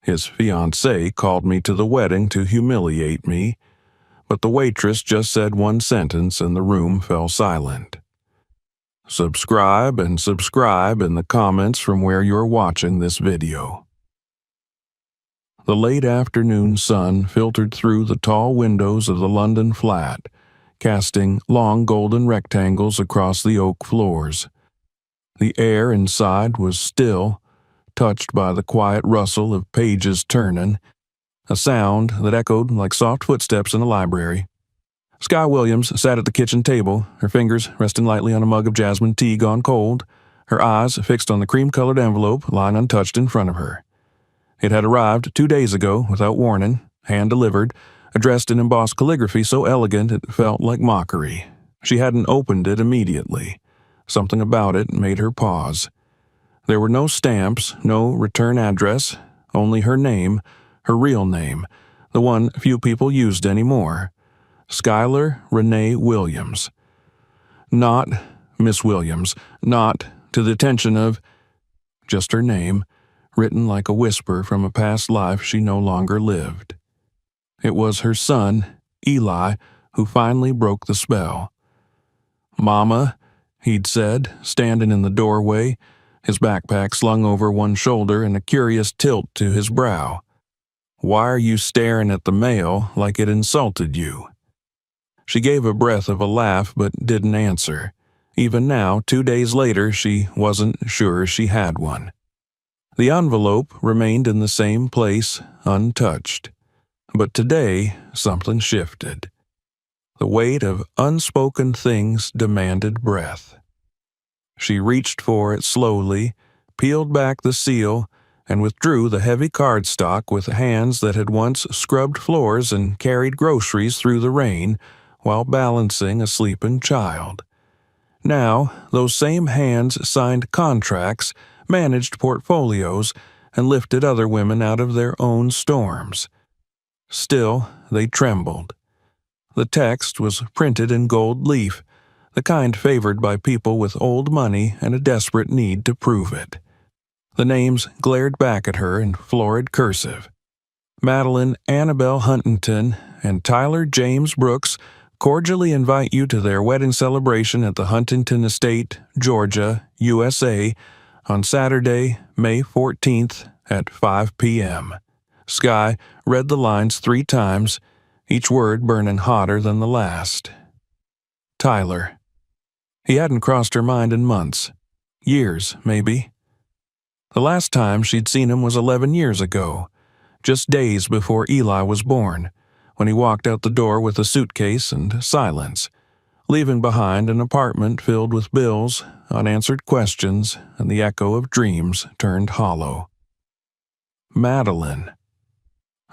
His fiancée called me to the wedding to humiliate me, but the waitress just said one sentence and the room fell silent. Subscribe and subscribe in the comments from where you're watching this video. The late afternoon sun filtered through the tall windows of the London flat, casting long golden rectangles across the oak floors. The air inside was still, touched by the quiet rustle of pages turning, a sound that echoed like soft footsteps in a library. Skye Williams sat at the kitchen table, her fingers resting lightly on a mug of jasmine tea gone cold, her eyes fixed on the cream-colored envelope lying untouched in front of her. It had arrived 2 days ago without warning, hand-delivered, addressed in embossed calligraphy so elegant it felt like mockery. She hadn't opened it immediately. Something about it made her pause. There were no stamps, no return address, only her name, her real name, the one few people used anymore. Skylar Renee Williams. Not Miss Williams, not to the attention of, just her name, written like a whisper from a past life she no longer lived. It was her son, Eli, who finally broke the spell. "Mama," he'd said, standing in the doorway, his backpack slung over one shoulder and a curious tilt to his brow. "Why are you staring at the mail like it insulted you?" She gave a breath of a laugh but didn't answer. Even now, 2 days later, she wasn't sure she had one. The envelope remained in the same place, untouched. But today, something shifted. The weight of unspoken things demanded breath. She reached for it slowly, peeled back the seal, and withdrew the heavy cardstock with hands that had once scrubbed floors and carried groceries through the rain while balancing a sleeping child. Now, those same hands signed contracts, managed portfolios, and lifted other women out of their own storms. Still, they trembled. The text was printed in gold leaf, the kind favored by people with old money and a desperate need to prove it. The names glared back at her in florid cursive. Madeline Annabelle Huntington and Tyler James Brooks cordially invite you to their wedding celebration at the Huntington Estate, Georgia, USA, on Saturday, May 14th at 5 p.m. Skye read the lines 3 times, each word burning hotter than the last. Tyler. He hadn't crossed her mind in months. Years, maybe. The last time she'd seen him was 11 years ago, just days before Eli was born, when he walked out the door with a suitcase and silence, leaving behind an apartment filled with bills, unanswered questions, and the echo of dreams turned hollow. Madeline.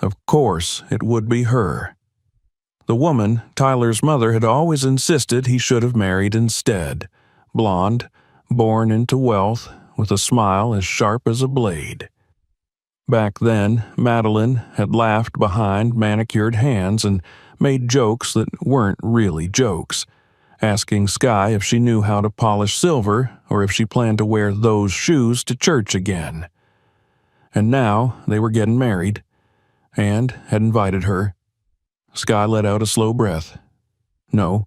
Of course it would be her. The woman, Tyler's mother, had always insisted he should have married instead. Blonde, born into wealth, with a smile as sharp as a blade. Back then, Madeline had laughed behind manicured hands and made jokes that weren't really jokes, asking Skye if she knew how to polish silver or if she planned to wear those shoes to church again. And now they were getting married, and had invited her. Skye let out a slow breath. No,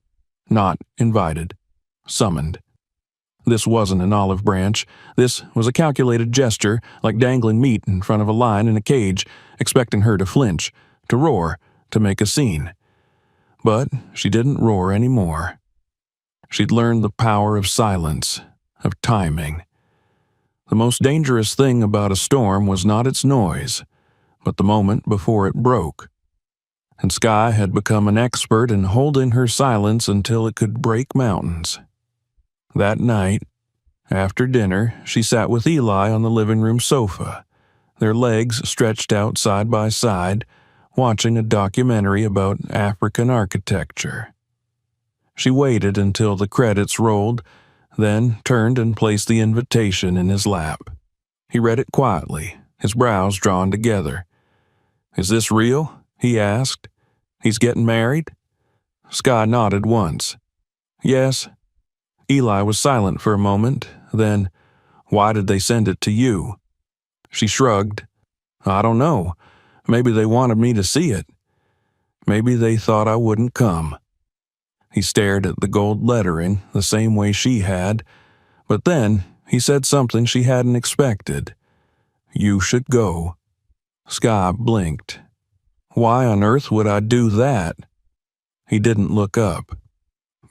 not invited. Summoned. This wasn't an olive branch. This was a calculated gesture, like dangling meat in front of a lion in a cage, expecting her to flinch, to roar, to make a scene. But she didn't roar anymore. She'd learned the power of silence, of timing. The most dangerous thing about a storm was not its noise, but the moment before it broke. And Skye had become an expert in holding her silence until it could break mountains. That night, after dinner, she sat with Eli on the living room sofa, their legs stretched out side by side, watching a documentary about African architecture. She waited until the credits rolled, then turned and placed the invitation in his lap. He read it quietly, his brows drawn together. "Is this real?" he asked. "He's getting married?" Skye nodded once. "Yes." Eli was silent for a moment, then, "Why did they send it to you?" She shrugged. I don't know. Maybe they wanted me to see it. Maybe they thought I wouldn't come. He stared at the gold lettering the same way she had, but then he said something she hadn't expected. You should go. Sky blinked. Why on earth would I do that? He didn't look up.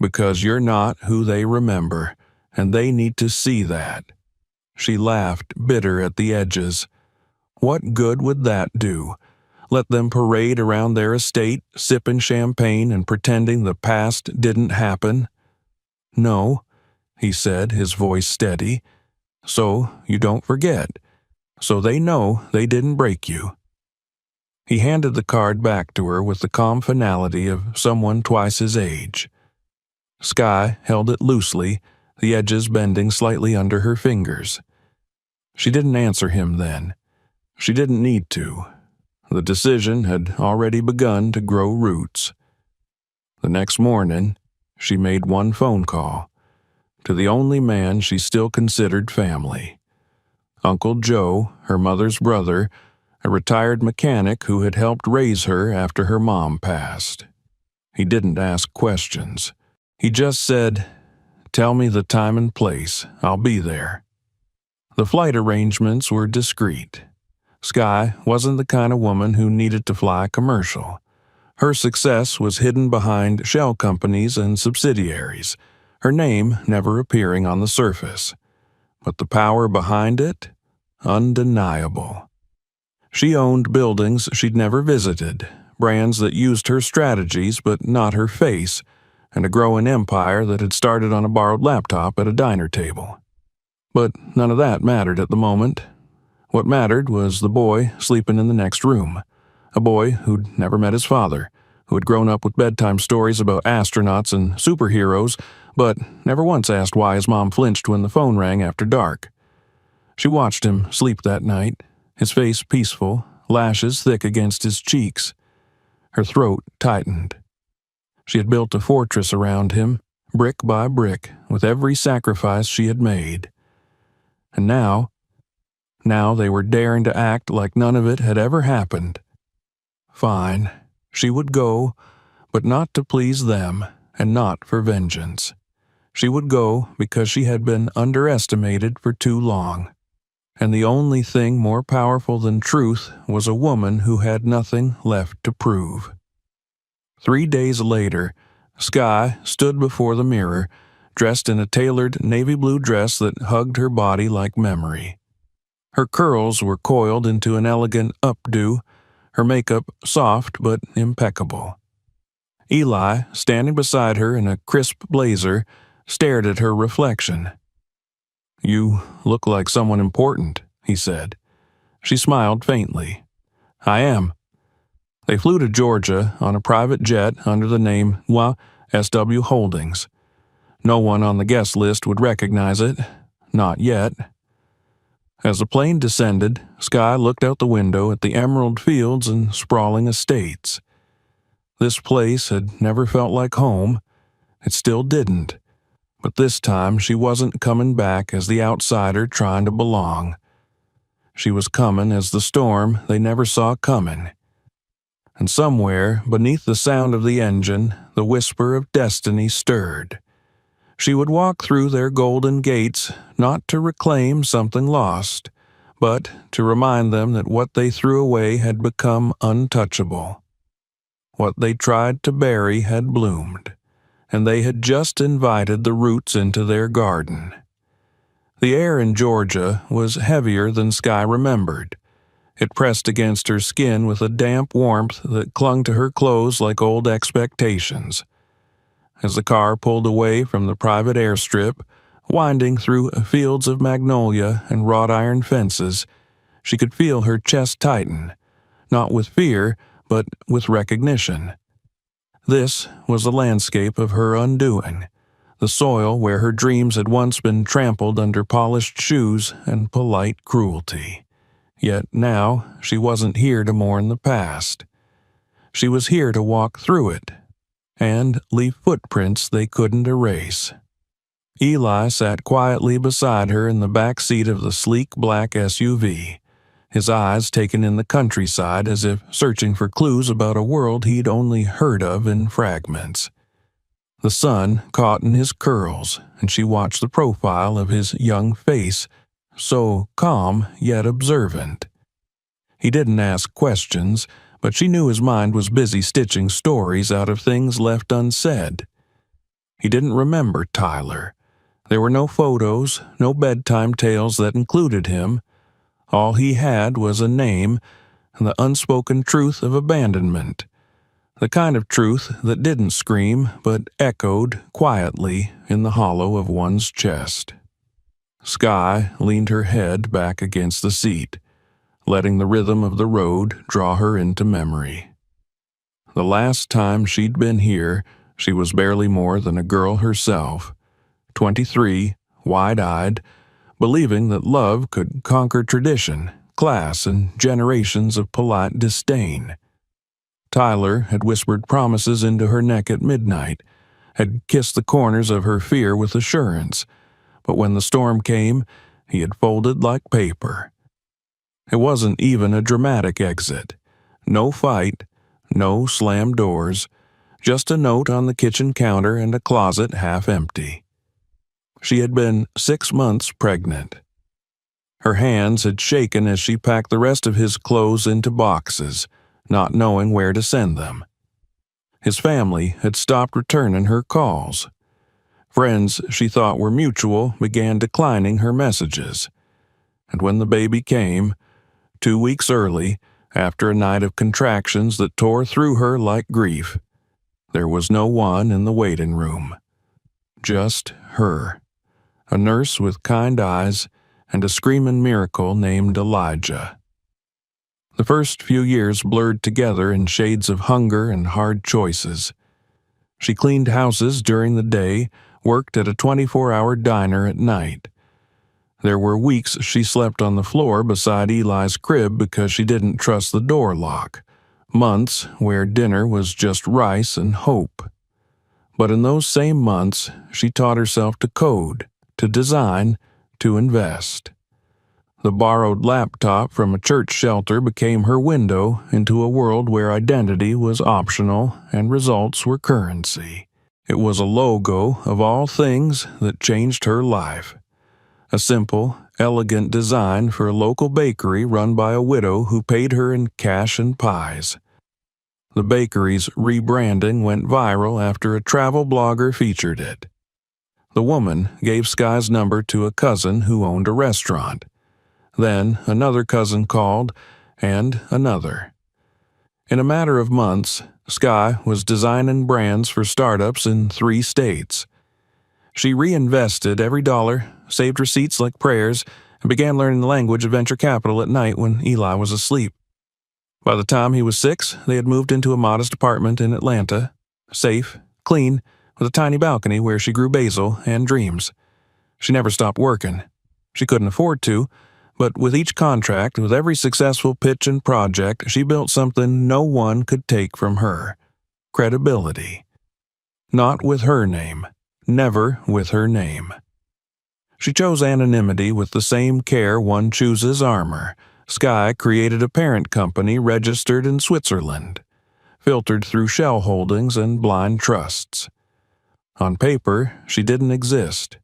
Because you're not who they remember, and they need to see that. She laughed, bitter at the edges. What good would that do? Let them parade around their estate, sipping champagne and pretending the past didn't happen? No, he said, his voice steady. So you don't forget. So they know they didn't break you. He handed the card back to her with the calm finality of someone twice his age. Sky held it loosely, the edges bending slightly under her fingers. She didn't answer him then. She didn't need to. The decision had already begun to grow roots. The next morning, she made one phone call to the only man she still considered family. Uncle Joe, her mother's brother, a retired mechanic who had helped raise her after her mom passed. He didn't ask questions. He just said, "Tell me the time and place. I'll be there." The flight arrangements were discreet. Sky wasn't the kind of woman who needed to fly commercial. Her success was hidden behind shell companies and subsidiaries, her name never appearing on the surface. But the power behind it? Undeniable. She owned buildings she'd never visited, brands that used her strategies but not her face, and a growing empire that had started on a borrowed laptop at a diner table. But none of that mattered at the moment. What mattered was the boy sleeping in the next room, a boy who'd never met his father, who had grown up with bedtime stories about astronauts and superheroes, but never once asked why his mom flinched when the phone rang after dark. She watched him sleep that night, his face peaceful, lashes thick against his cheeks. Her throat tightened. She had built a fortress around him, brick by brick, with every sacrifice she had made. And now they were daring to act like none of it had ever happened. Fine, she would go, but not to please them, and not for vengeance. She would go because she had been underestimated for too long. And the only thing more powerful than truth was a woman who had nothing left to prove. 3 days later, Sky stood before the mirror, dressed in a tailored navy blue dress that hugged her body like memory. Her curls were coiled into an elegant updo, her makeup soft but impeccable. Eli, standing beside her in a crisp blazer, stared at her reflection. "You look like someone important," he said. She smiled faintly. "I am." They flew to Georgia on a private jet under the name SW Holdings. No one on the guest list would recognize it. Not yet. As the plane descended, Sky looked out the window at the emerald fields and sprawling estates. This place had never felt like home. It still didn't. But this time she wasn't coming back as the outsider trying to belong. She was coming as the storm they never saw coming. And somewhere, beneath the sound of the engine, the whisper of destiny stirred. She would walk through their golden gates, not to reclaim something lost, but to remind them that what they threw away had become untouchable. What they tried to bury had bloomed, and they had just invited the roots into their garden. The air in Georgia was heavier than Sky remembered. It pressed against her skin with a damp warmth that clung to her clothes like old expectations. As the car pulled away from the private airstrip, winding through fields of magnolia and wrought iron fences, she could feel her chest tighten, not with fear, but with recognition. This was the landscape of her undoing, the soil where her dreams had once been trampled under polished shoes and polite cruelty. Yet now she wasn't here to mourn the past. She was here to walk through it and leave footprints they couldn't erase. Eli sat quietly beside her in the back seat of the sleek black SUV. his eyes taken in the countryside as if searching for clues about a world he'd only heard of in fragments. The sun caught in his curls, and she watched the profile of his young face, so calm yet observant. He didn't ask questions, but she knew his mind was busy stitching stories out of things left unsaid. He didn't remember Tyler. There were no photos, no bedtime tales that included him. All he had was a name and the unspoken truth of abandonment. The kind of truth that didn't scream but echoed quietly in the hollow of one's chest. Skye leaned her head back against the seat, letting the rhythm of the road draw her into memory. The last time she'd been here, she was barely more than a girl herself, 23, wide-eyed, believing that love could conquer tradition, class, and generations of polite disdain. Tyler had whispered promises into her neck at midnight, had kissed the corners of her fear with assurance, but when the storm came, he had folded like paper. It wasn't even a dramatic exit. No fight, no slammed doors, just a note on the kitchen counter and a closet half empty. She had been 6 months pregnant. Her hands had shaken as she packed the rest of his clothes into boxes, not knowing where to send them. His family had stopped returning her calls. Friends she thought were mutual began declining her messages. And when the baby came, 2 weeks early, after a night of contractions that tore through her like grief, there was no one in the waiting room. Just her, a nurse with kind eyes, and a screaming miracle named Elijah. The first few years blurred together in shades of hunger and hard choices. She cleaned houses during the day, worked at a 24-hour diner at night. There were weeks she slept on the floor beside Eli's crib because she didn't trust the door lock. Months where dinner was just rice and hope. But in those same months, she taught herself to code, to design, to invest. The borrowed laptop from a church shelter became her window into a world where identity was optional and results were currency. It was a logo of all things that changed her life. A simple, elegant design for a local bakery run by a widow who paid her in cash and pies. The bakery's rebranding went viral after a travel blogger featured it. The woman gave Skye's number to a cousin who owned a restaurant. Then another cousin called, and another. In a matter of months, Skye was designing brands for startups in 3 states. She reinvested every dollar, saved receipts like prayers, and began learning the language of venture capital at night when Eli was asleep. By the time he was 6, they had moved into a modest apartment in Atlanta, safe, clean, with a tiny balcony where she grew basil and dreams. She never stopped working. She couldn't afford to, but with each contract, with every successful pitch and project, she built something no one could take from her: credibility. Not with her name. Never with her name. She chose anonymity with the same care one chooses armor. Skye created a parent company registered in Switzerland, filtered through shell holdings and blind trusts. On paper, she didn't exist.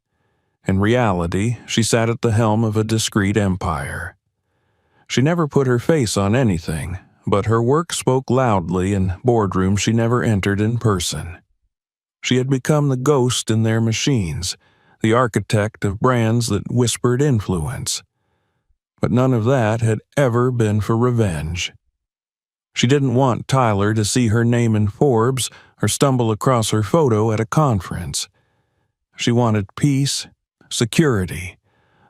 In reality, she sat at the helm of a discreet empire. She never put her face on anything, but her work spoke loudly in boardrooms she never entered in person. She had become the ghost in their machines, the architect of brands that whispered influence. But none of that had ever been for revenge. She didn't want Tyler to see her name in Forbes or stumble across her photo at a conference. She wanted peace, security,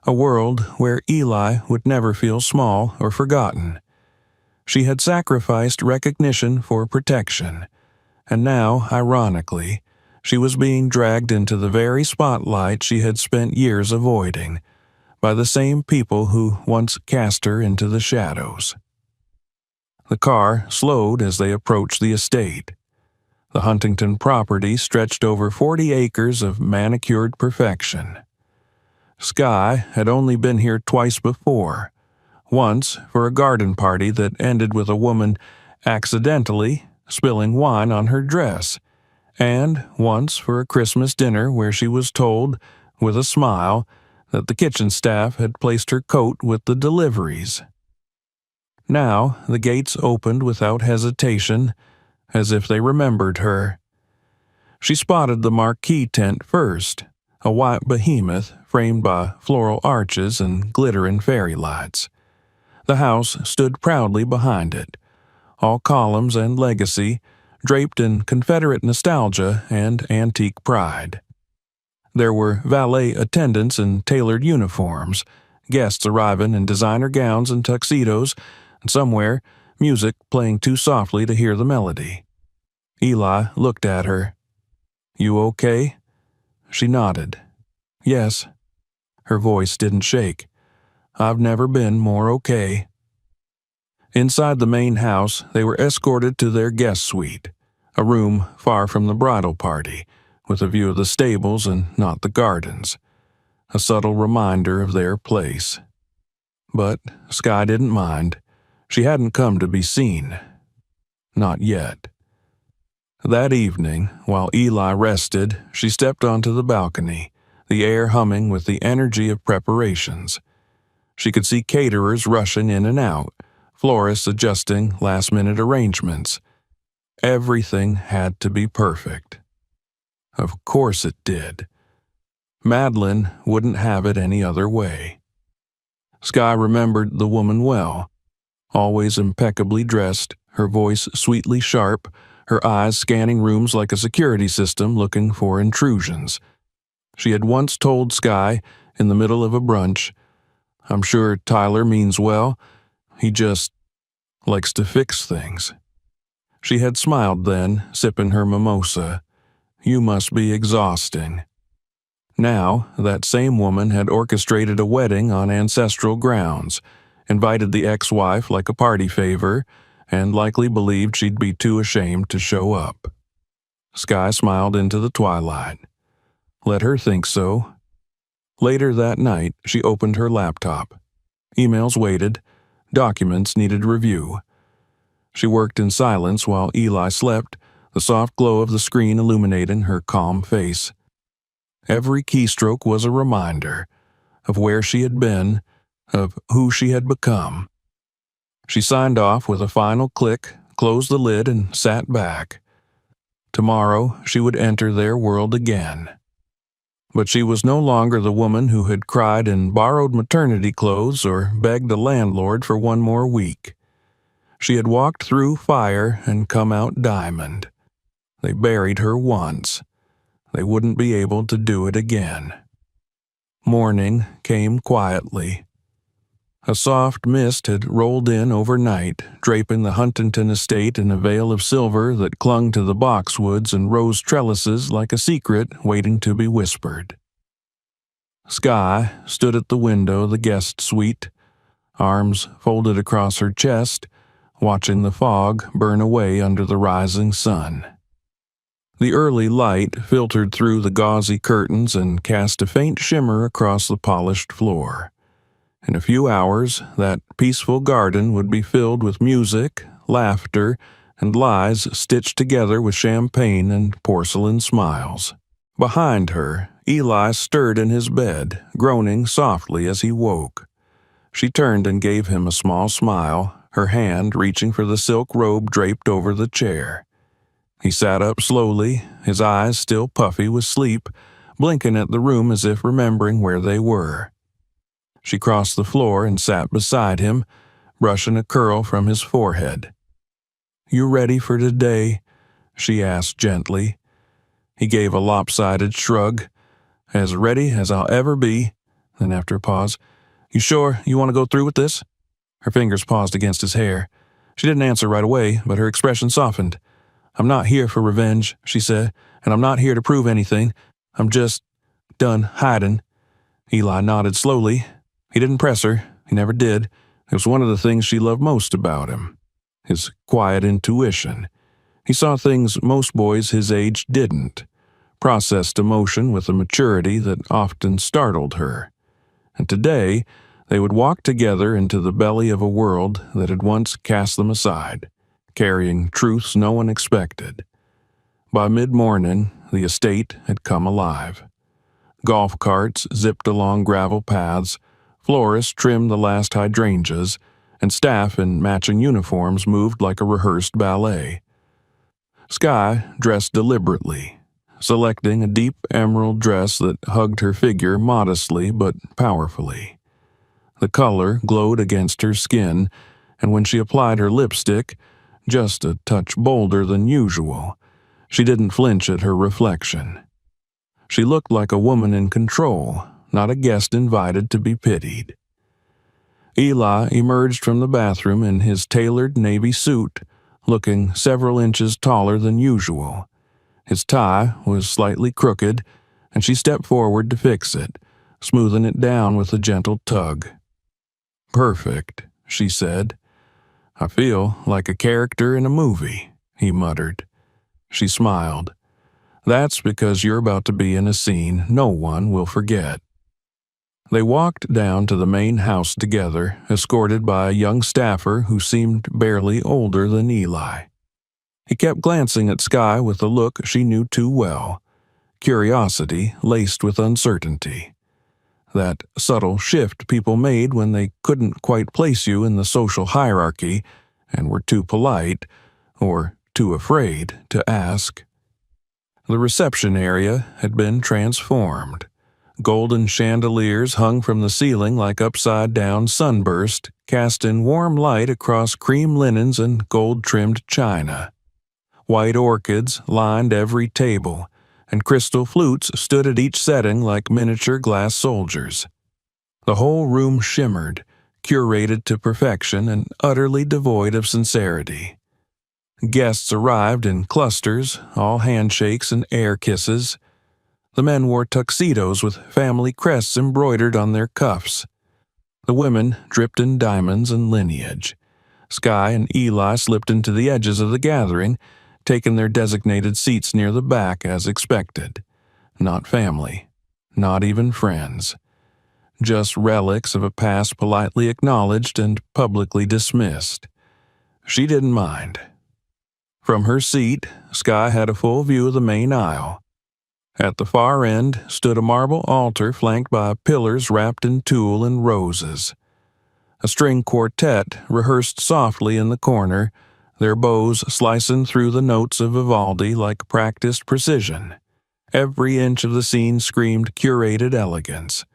a world where Eli would never feel small or forgotten. She had sacrificed recognition for protection, and now, ironically, she was being dragged into the very spotlight she had spent years avoiding, by the same people who once cast her into the shadows. The car slowed as they approached the estate. The Huntington property stretched over 40 acres of manicured perfection. Skye had only been here twice before, once for a garden party that ended with a woman accidentally spilling wine on her dress, and once for a Christmas dinner where she was told, with a smile, that the kitchen staff had placed her coat with the deliveries. Now the gates opened without hesitation, as if they remembered her. She spotted the marquee tent first, a white behemoth framed by floral arches and glittering fairy lights. The house stood proudly behind it, all columns and legacy, draped in Confederate nostalgia and antique pride. There were valet attendants in tailored uniforms, guests arriving in designer gowns and tuxedos, and somewhere, music playing too softly to hear the melody. Eli looked at her. "You okay?" She nodded. "Yes." Her voice didn't shake. "I've never been more okay." Inside the main house, they were escorted to their guest suite, a room far from the bridal party, with a view of the stables and not the gardens, a subtle reminder of their place. But Skye didn't mind. She hadn't come to be seen. Not yet. That evening, while Eli rested, she stepped onto the balcony, the air humming with the energy of preparations. She could see caterers rushing in and out, florists adjusting last-minute arrangements. Everything had to be perfect. Of course it did. Madeline wouldn't have it any other way. Skye remembered the woman well, always impeccably dressed, her voice sweetly sharp, her eyes scanning rooms like a security system looking for intrusions. She had once told Skye, in the middle of a brunch, "I'm sure Tyler means well. He just likes to fix things." She had smiled then, sipping her mimosa. "You must be exhausting." Now, that same woman had orchestrated a wedding on ancestral grounds, invited the ex-wife like a party favor, and likely believed she'd be too ashamed to show up. Skye smiled into the twilight. Let her think so. Later that night, she opened her laptop. Emails waited. Documents needed review. She worked in silence while Eli slept, the soft glow of the screen illuminating her calm face. Every keystroke was a reminder of where she had been, of who she had become. She signed off with a final click, closed the lid, and sat back. Tomorrow she would enter their world again. But she was no longer the woman who had cried in borrowed maternity clothes or begged a landlord for one more week. She had walked through fire and come out diamond. They buried her once. They wouldn't be able to do it again. Morning came quietly. A soft mist had rolled in overnight, draping the Huntington estate in a veil of silver that clung to the boxwoods and rose trellises like a secret waiting to be whispered. Skye stood at the window of the guest suite, arms folded across her chest, watching the fog burn away under the rising sun. The early light filtered through the gauzy curtains and cast a faint shimmer across the polished floor. In a few hours, that peaceful garden would be filled with music, laughter, and lies stitched together with champagne and porcelain smiles. Behind her, Eli stirred in his bed, groaning softly as he woke. She turned and gave him a small smile, her hand reaching for the silk robe draped over the chair. He sat up slowly, his eyes still puffy with sleep, blinking at the room as if remembering where they were. She crossed the floor and sat beside him, brushing a curl from his forehead. "You ready for today?" she asked gently. He gave a lopsided shrug. "As ready as I'll ever be." Then after a pause, "You sure you want to go through with this?" Her fingers paused against his hair. She didn't answer right away, but her expression softened. "I'm not here for revenge," she said, "and I'm not here to prove anything. I'm just done hiding." Eli nodded slowly. He didn't press her. He never did. It was one of the things she loved most about him. His quiet intuition. He saw things most boys his age didn't. Processed emotion with a maturity that often startled her. And today, They would walk together into the belly of a world that had once cast them aside, carrying truths no one expected. By mid-morning, the estate had come alive. Golf carts zipped along gravel paths, florists trimmed the last hydrangeas, and staff in matching uniforms moved like a rehearsed ballet. Skye dressed deliberately, selecting a deep emerald dress that hugged her figure modestly but powerfully. The color glowed against her skin, and when she applied her lipstick, just a touch bolder than usual, she didn't flinch at her reflection. She looked like a woman in control, not a guest invited to be pitied. Eli emerged from the bathroom in his tailored navy suit, looking several inches taller than usual. His tie was slightly crooked, and she stepped forward to fix it, smoothing it down with a gentle tug. "Perfect," she said. "I feel like a character in a movie," he muttered. She smiled. "That's because you're about to be in a scene no one will forget." They walked down to the main house together, escorted by a young staffer who seemed barely older than Eli. He kept glancing at Skye with a look she knew too well, curiosity laced with uncertainty. That subtle shift people made when they couldn't quite place you in the social hierarchy and were too polite, or too afraid, to ask. The reception area had been transformed. Golden chandeliers hung from the ceiling like upside-down sunburst, casting warm light across cream linens and gold-trimmed china. White orchids lined every table, and crystal flutes stood at each setting like miniature glass soldiers. The whole room shimmered, curated to perfection and utterly devoid of sincerity. Guests arrived in clusters, all handshakes and air kisses. The men wore tuxedos with family crests embroidered on their cuffs. The women dripped in diamonds and lineage. Skye and Eli slipped into the edges of the gathering, taking their designated seats near the back as expected. Not family, not even friends. Just relics of a past politely acknowledged and publicly dismissed. She didn't mind. From her seat, Skye had a full view of the main aisle. At the far end stood a marble altar flanked by pillars wrapped in tulle and roses. A string quartet rehearsed softly in the corner, their bows slicing through the notes of Vivaldi like practiced precision. Every inch of the scene screamed curated elegance.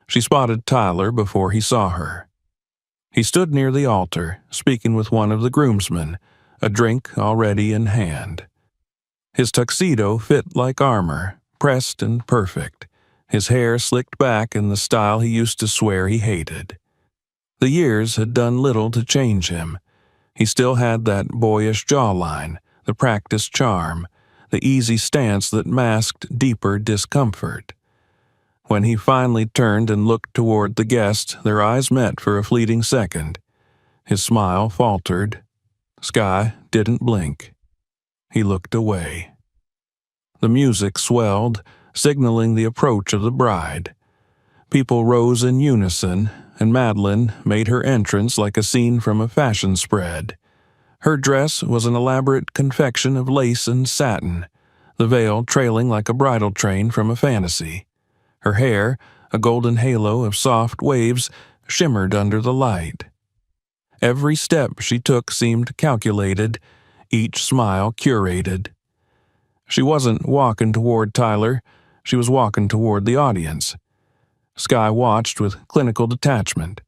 She spotted Tyler before he saw her. He stood near the altar, speaking with one of the groomsmen, a drink already in hand. His tuxedo fit like armor, pressed and perfect, his hair slicked back in the style he used to swear he hated. The years had done little to change him. He still had that boyish jawline, the practiced charm, the easy stance that masked deeper discomfort. When he finally turned and looked toward the guest, their eyes met for a fleeting second. His smile faltered. Skye didn't blink. He looked away. The music swelled, signaling the approach of the bride. People rose in unison, and Madeline made her entrance like a scene from a fashion spread. Her dress was an elaborate confection of lace and satin, the veil trailing like a bridal train from a fantasy. Her hair, a golden halo of soft waves, shimmered under the light. Every step she took seemed calculated, each smile curated. She wasn't walking toward Tyler, she was walking toward the audience. Skye watched with clinical detachment.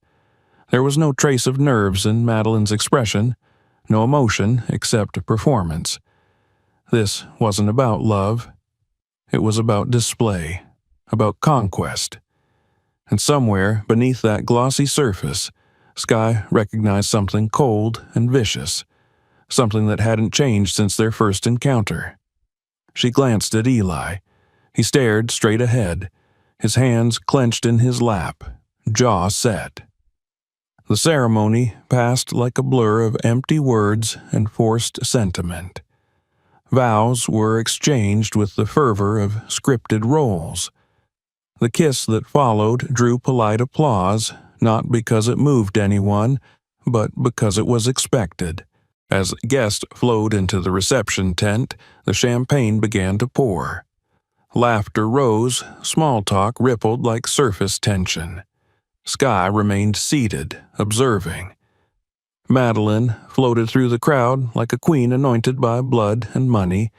There was no trace of nerves in Madeline's expression, no emotion except performance. This wasn't about love. It was about display, about conquest. And somewhere beneath that glossy surface, Skye recognized something cold and vicious, something that hadn't changed since their first encounter. She glanced at Eli. He stared straight ahead, his hands clenched in his lap, jaw set. The ceremony passed like a blur of empty words and forced sentiment. Vows were exchanged with the fervor of scripted roles. The kiss that followed drew polite applause, not because it moved anyone, but because it was expected. As guests flowed into the reception tent, the champagne began to pour. Laughter rose, small talk rippled like surface tension. Skye remained seated, observing. Madeline floated through the crowd like a queen anointed by blood and money,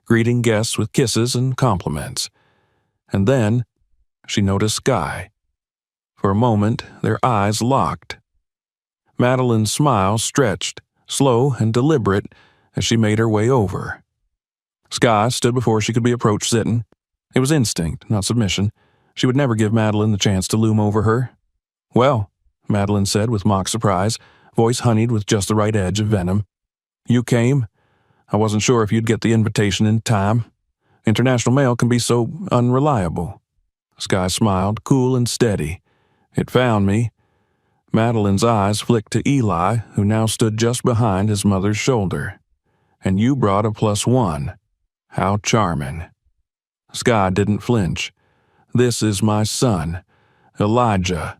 greeting guests with kisses and compliments. And then she noticed Skye. For a moment, their eyes locked. Madeline's smile stretched, slow and deliberate, as she made her way over. Skye stood before she could be approached sitting. It was instinct, not submission. She would never give Madeline the chance to loom over her. "Well," Madeline said with mock surprise, voice honeyed with just the right edge of venom. "You came? I wasn't sure if you'd get the invitation in time. International mail can be so unreliable." Skye smiled, cool and steady. "It found me." Madeline's eyes flicked to Eli, who now stood just behind his mother's shoulder. "And you brought a +1. How charming." Skye didn't flinch. "This is my son, Elijah."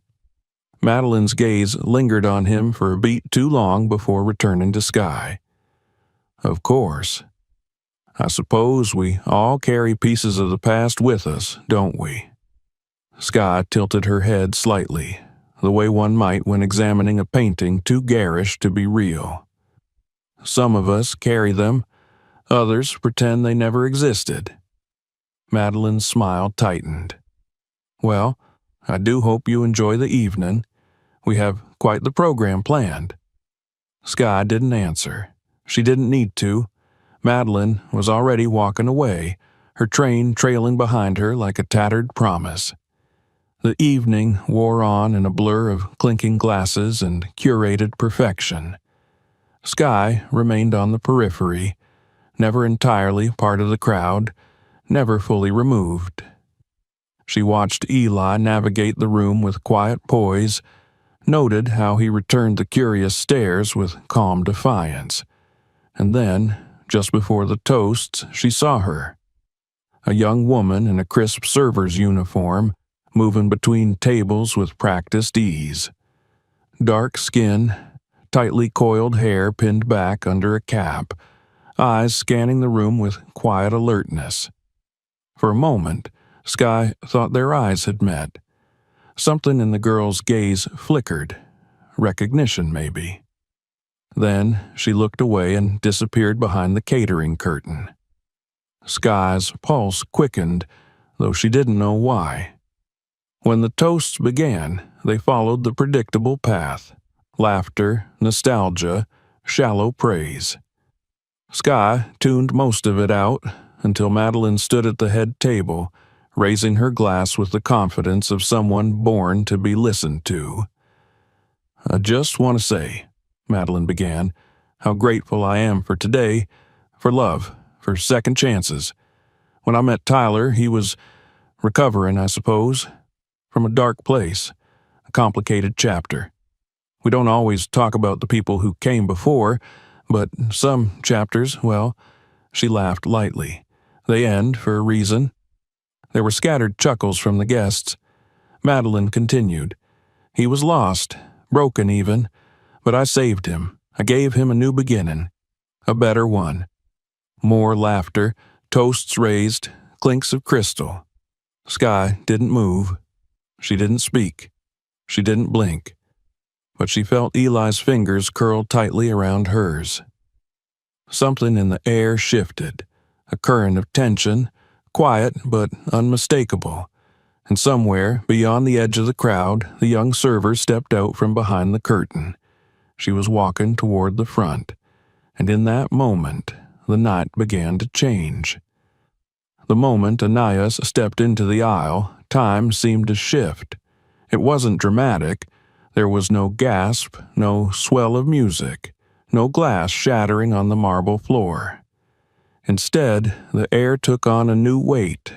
Madeline's gaze lingered on him for a beat too long before returning to Skye. "Of course. I suppose we all carry pieces of the past with us, don't we?" Skye tilted her head slightly, the way one might when examining a painting too garish to be real. "Some of us carry them, others pretend they never existed." Madeline's smile tightened. "Well, I do hope you enjoy the evening. We have quite the program planned." Skye didn't answer. She didn't need to. Madeline was already walking away, her train trailing behind her like a tattered promise. The evening wore on in a blur of clinking glasses and curated perfection. Skye remained on the periphery, never entirely part of the crowd, never fully removed. She watched Eli navigate the room with quiet poise, noted how he returned the curious stares with calm defiance. And then, just before the toasts, she saw her. A young woman in a crisp server's uniform, moving between tables with practiced ease. Dark skin, tightly coiled hair pinned back under a cap, eyes scanning the room with quiet alertness. For a moment, Skye thought their eyes had met. Something in the girl's gaze flickered. Recognition, maybe. Then she looked away and disappeared behind the catering curtain. Skye's pulse quickened, though she didn't know why. When the toasts began, they followed the predictable path: laughter, nostalgia, shallow praise. Skye tuned most of it out until Madeline stood at the head table, raising her glass with the confidence of someone born to be listened to. "I just want to say," Madeline began, "how grateful I am for today, for love, for second chances. When I met Tyler, he was recovering, I suppose, from a dark place, a complicated chapter. We don't always talk about the people who came before, but some chapters, well," she laughed lightly, "they end for a reason." There were scattered chuckles from the guests. Madeline continued. "He was lost, broken even, but I saved him. I gave him a new beginning, a better one." More laughter, toasts raised, clinks of crystal. Skye didn't move. She didn't speak. She didn't blink. But she felt Eli's fingers curl tightly around hers. Something in the air shifted, a current of tension, quiet but unmistakable, and somewhere beyond the edge of the crowd, the young server stepped out from behind the curtain. She was walking toward the front, and in that moment, the night began to change. The moment Anais stepped into the aisle, time seemed to shift. It wasn't dramatic. There was no gasp, no swell of music, no glass shattering on the marble floor. Instead, the air took on a new weight,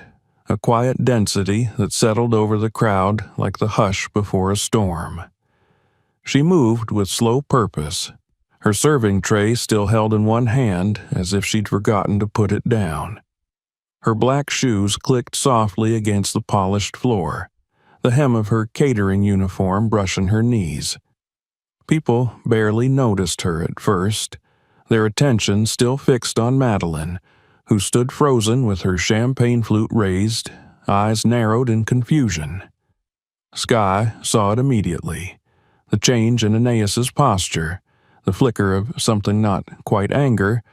a quiet density that settled over the crowd like the hush before a storm. She moved with slow purpose, her serving tray still held in one hand as if she'd forgotten to put it down. Her black shoes clicked softly against the polished floor. the hem of her catering uniform brushing her knees. People barely noticed her at first, their attention still fixed on Madeline, who stood frozen with her champagne flute raised, eyes narrowed in confusion. Skye saw it immediately, the change in Aeneas's posture, the flicker of something not quite anger,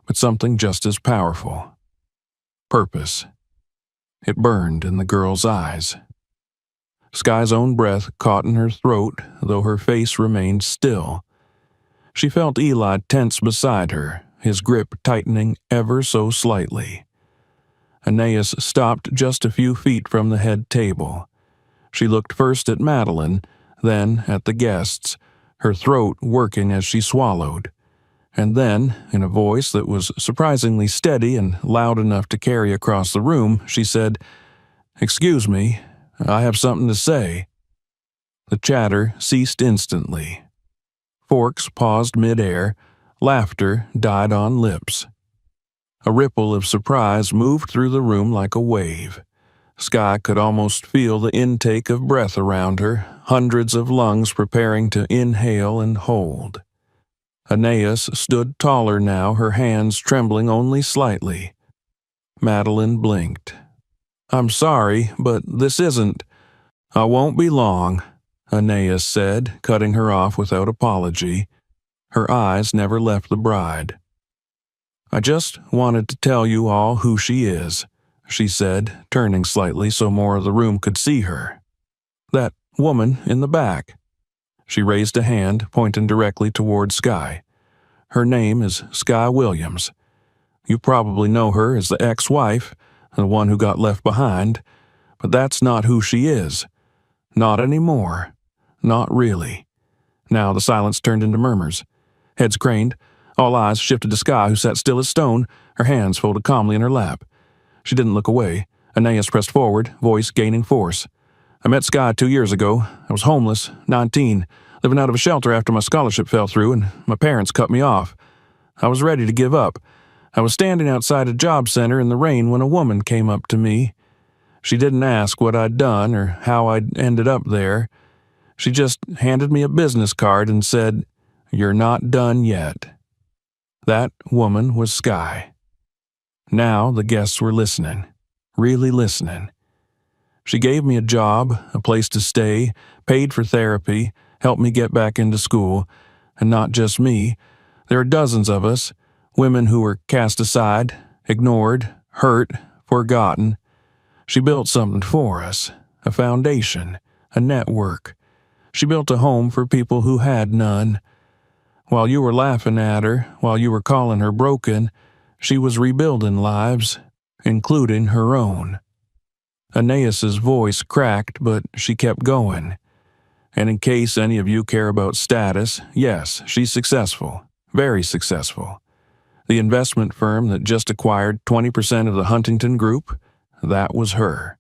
but something just as powerful. Purpose. It burned in the girl's eyes. Skye's own breath caught in her throat, though her face remained still. She felt Eli tense beside her, his grip tightening ever so slightly. Aeneas stopped just a few feet from the head table. She looked first at Madeline, then at the guests, her throat working as she swallowed. And then, in a voice that was surprisingly steady and loud enough to carry across the room, she said, "Excuse me, I have something to say." The chatter ceased instantly. Forks paused midair, laughter died on lips. A ripple of surprise moved through the room like a wave. Skye could almost feel the intake of breath around her, hundreds of lungs preparing to inhale and hold. Aeneas stood taller now, her hands trembling only slightly. Madeline blinked. "I'm sorry, but this isn't—" "I won't be long," Aeneas said, cutting her off without apology. Her eyes never left the bride. "I just wanted to tell you all who she is," she said, turning slightly so more of the room could see her. "That woman in the back." She raised a hand, pointing directly toward Skye. "Her name is Skye Williams. You probably know her as the ex-wife, the one who got left behind, but that's not who she is. Not anymore. Not really." Now the silence turned into murmurs. Heads craned, all eyes shifted to Skye, who sat still as stone, her hands folded calmly in her lap. She didn't look away. Aeneas pressed forward, voice gaining force. "I met Skye 2 years ago. I was homeless, 19, living out of a shelter after my scholarship fell through and my parents cut me off. I was ready to give up. I was standing outside a job center in the rain when a woman came up to me. She didn't ask what I'd done or how I'd ended up there. She just handed me a business card and said, 'You're not done yet.'" That woman was Skye. Now the guests were listening, really listening. She gave me a job, a place to stay, paid for therapy, helped me get back into school. And not just me. There are dozens of us, women who were cast aside, ignored, hurt, forgotten. She built something for us, a foundation, a network. She built a home for people who had none. While you were laughing at her, while you were calling her broken, she was rebuilding lives, including her own. Aeneas's voice cracked, but she kept going. And in case any of you care about status, yes, she's successful, very successful. The investment firm that just acquired 20% of the Huntington Group, that was her,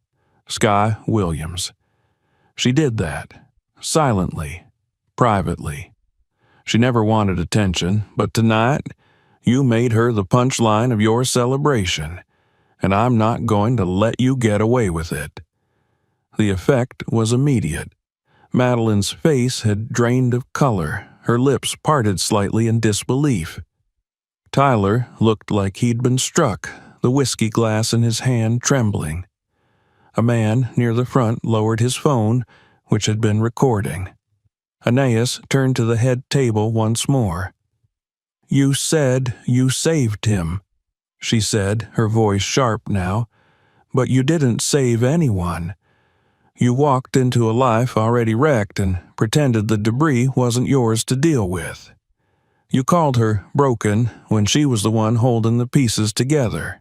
Skye Williams. She did that, silently, privately. She never wanted attention, but tonight, you made her the punchline of your celebration, and I'm not going to let you get away with it. The effect was immediate. Madeline's face had drained of color, her lips parted slightly in disbelief. Tyler looked like he'd been struck, the whiskey glass in his hand trembling. A man near the front lowered his phone, which had been recording. Aeneas turned to the head table once more. "You said you saved him," she said, her voice sharp now, "but you didn't save anyone. You walked into a life already wrecked and pretended the debris wasn't yours to deal with. You called her broken when she was the one holding the pieces together.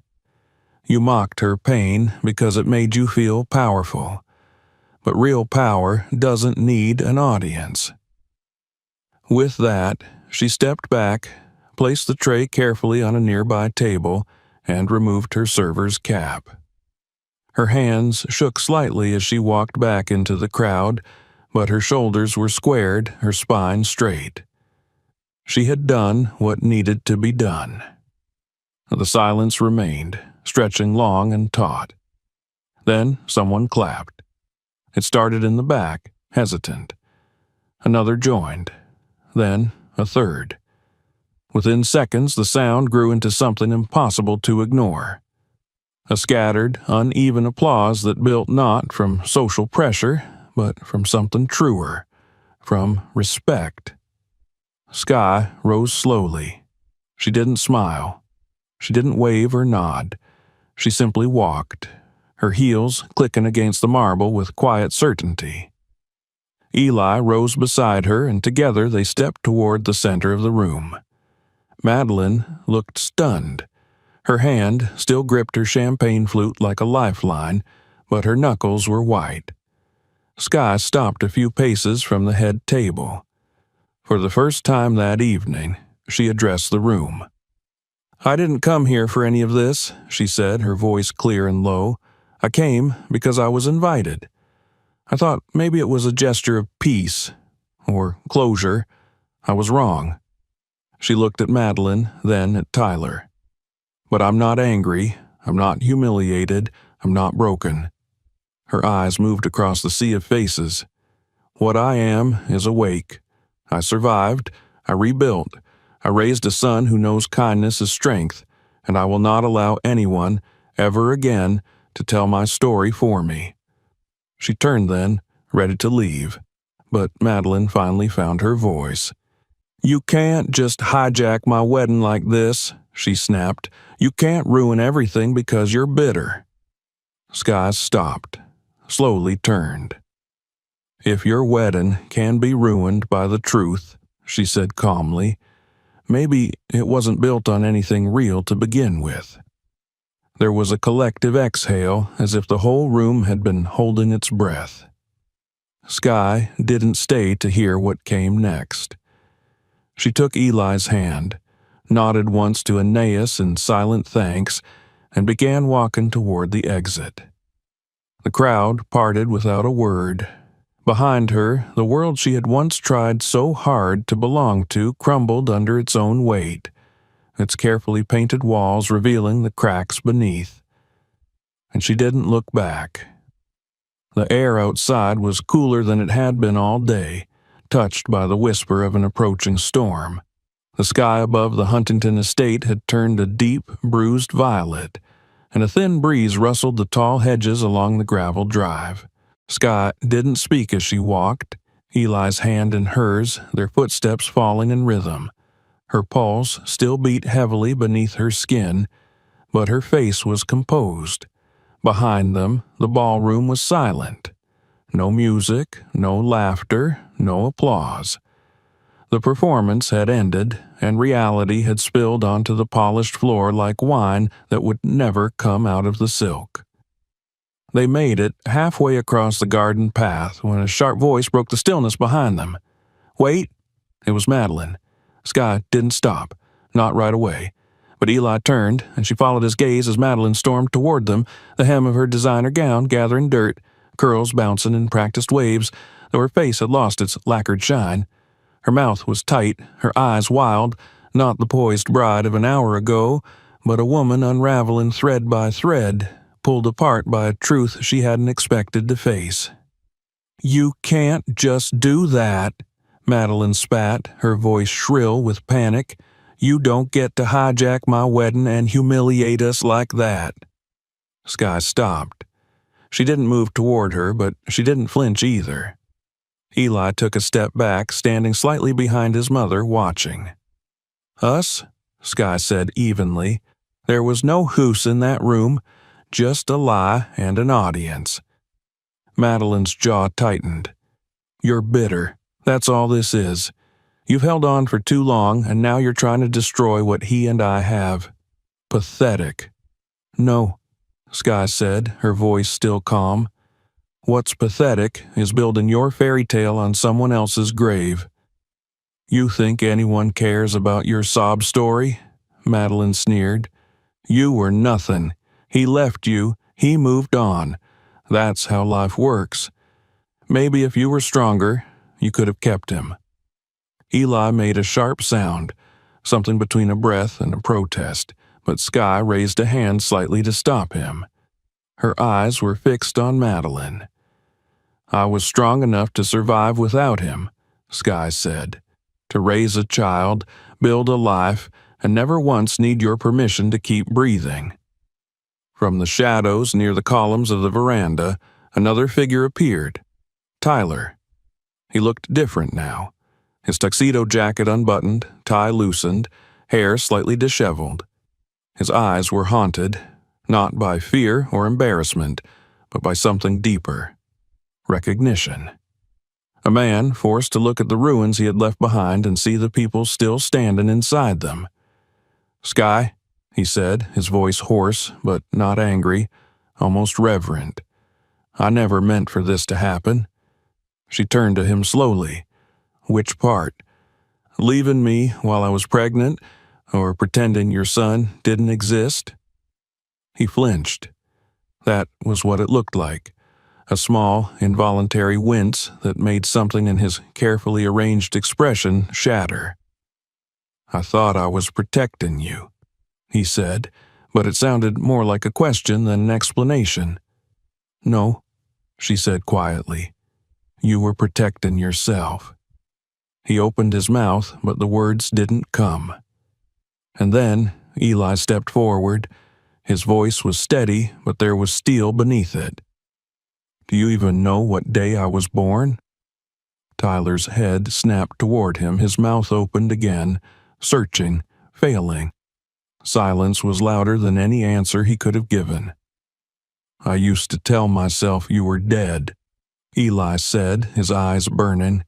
You mocked her pain because it made you feel powerful. But real power doesn't need an audience." With that, she stepped back, placed the tray carefully on a nearby table, and removed her server's cap. Her hands shook slightly as she walked back into the crowd, but her shoulders were squared, her spine straight. She had done what needed to be done. The silence remained, stretching long and taut. Then someone clapped. It started in the back, hesitant. Another joined. Then a third. Within seconds, the sound grew into something impossible to ignore. A scattered, uneven applause that built not from social pressure, but from something truer, from respect. Skye rose slowly. She didn't smile. She didn't wave or nod. She simply walked, her heels clicking against the marble with quiet certainty. Eli rose beside her, and together they stepped toward the center of the room. Madeline looked stunned. Her hand still gripped her champagne flute like a lifeline, but her knuckles were white. Skye stopped a few paces from the head table. For the first time that evening, she addressed the room. "I didn't come here for any of this," she said, her voice clear and low. "I came because I was invited. I thought maybe it was a gesture of peace, or closure. I was wrong." She looked at Madeline, then at Tyler. "But I'm not angry. I'm not humiliated. I'm not broken." Her eyes moved across the sea of faces. "What I am is awake. I survived. I rebuilt. I raised a son who knows kindness is strength, and I will not allow anyone, ever again, to tell my story for me." She turned then, ready to leave, but Madeline finally found her voice. "You can't just hijack my wedding like this," she snapped. "You can't ruin everything because you're bitter." Skye stopped, slowly turned. "If your wedding can be ruined by the truth," she said calmly, "maybe it wasn't built on anything real to begin with." There was a collective exhale, as if the whole room had been holding its breath. Skye didn't stay to hear what came next. She took Eli's hand, nodded once to Aeneas in silent thanks, and began walking toward the exit. The crowd parted without a word. Behind her, the world she had once tried so hard to belong to crumbled under its own weight, its carefully painted walls revealing the cracks beneath. And she didn't look back. The air outside was cooler than it had been all day, touched by the whisper of an approaching storm. The sky above the Huntington estate had turned a deep, bruised violet, and a thin breeze rustled the tall hedges along the gravel drive. Skye didn't speak as she walked, Eli's hand in hers, their footsteps falling in rhythm. Her pulse still beat heavily beneath her skin, but her face was composed. Behind them, the ballroom was silent. No music, no laughter, no applause. The performance had ended, and reality had spilled onto the polished floor like wine that would never come out of the silk. They made it halfway across the garden path when a sharp voice broke the stillness behind them. "Wait!" It was Madeline. Skye didn't stop, not right away. But Eli turned, and she followed his gaze as Madeline stormed toward them, the hem of her designer gown gathering dirt, curls bouncing in practiced waves, though her face had lost its lacquered shine. Her mouth was tight, her eyes wild, not the poised bride of an hour ago, but a woman unraveling thread by thread, pulled apart by a truth she hadn't expected to face. "You can't just do that," Madeline spat, her voice shrill with panic. "You don't get to hijack my wedding and humiliate us like that." Skye stopped. She didn't move toward her, but she didn't flinch either. Eli took a step back, standing slightly behind his mother, watching. "Us?" Skye said evenly. "There was no hoose in that room, just a lie and an audience." Madeline's jaw tightened. "You're bitter. That's all this is. You've held on for too long, and now you're trying to destroy what he and I have. Pathetic." "No," Skye said, her voice still calm. "What's pathetic is building your fairy tale on someone else's grave." "You think anyone cares about your sob story?" Madeline sneered. "You were nothing. He left you. He moved on. That's how life works. Maybe if you were stronger, you could have kept him." Eli made a sharp sound, something between a breath and a protest, but Skye raised a hand slightly to stop him. Her eyes were fixed on Madeline. I was strong enough to survive without him, Sky said. To raise a child, build a life, and never once need your permission to keep breathing. From the shadows near the columns of the veranda, another figure appeared. Tyler. He looked different now. His tuxedo jacket unbuttoned, tie loosened, hair slightly disheveled. His eyes were haunted, not by fear or embarrassment, but by something deeper. Recognition. A man forced to look at the ruins he had left behind and see the people still standing inside them. "Sky," he said, his voice hoarse but not angry, almost reverent. "I never meant for this to happen." She turned to him slowly. "Which part? Leaving me while I was pregnant, or pretending your son didn't exist?" He flinched. That was what it looked like. A small, involuntary wince that made something in his carefully arranged expression shatter. "I thought I was protecting you," he said, but it sounded more like a question than an explanation. "No," she said quietly. "You were protecting yourself." He opened his mouth, but the words didn't come. And then Eli stepped forward. His voice was steady, but there was steel beneath it. "Do you even know what day I was born?" Tyler's head snapped toward him, his mouth opened again, searching, failing. Silence was louder than any answer he could have given. "I used to tell myself you were dead," Eli said, his eyes burning,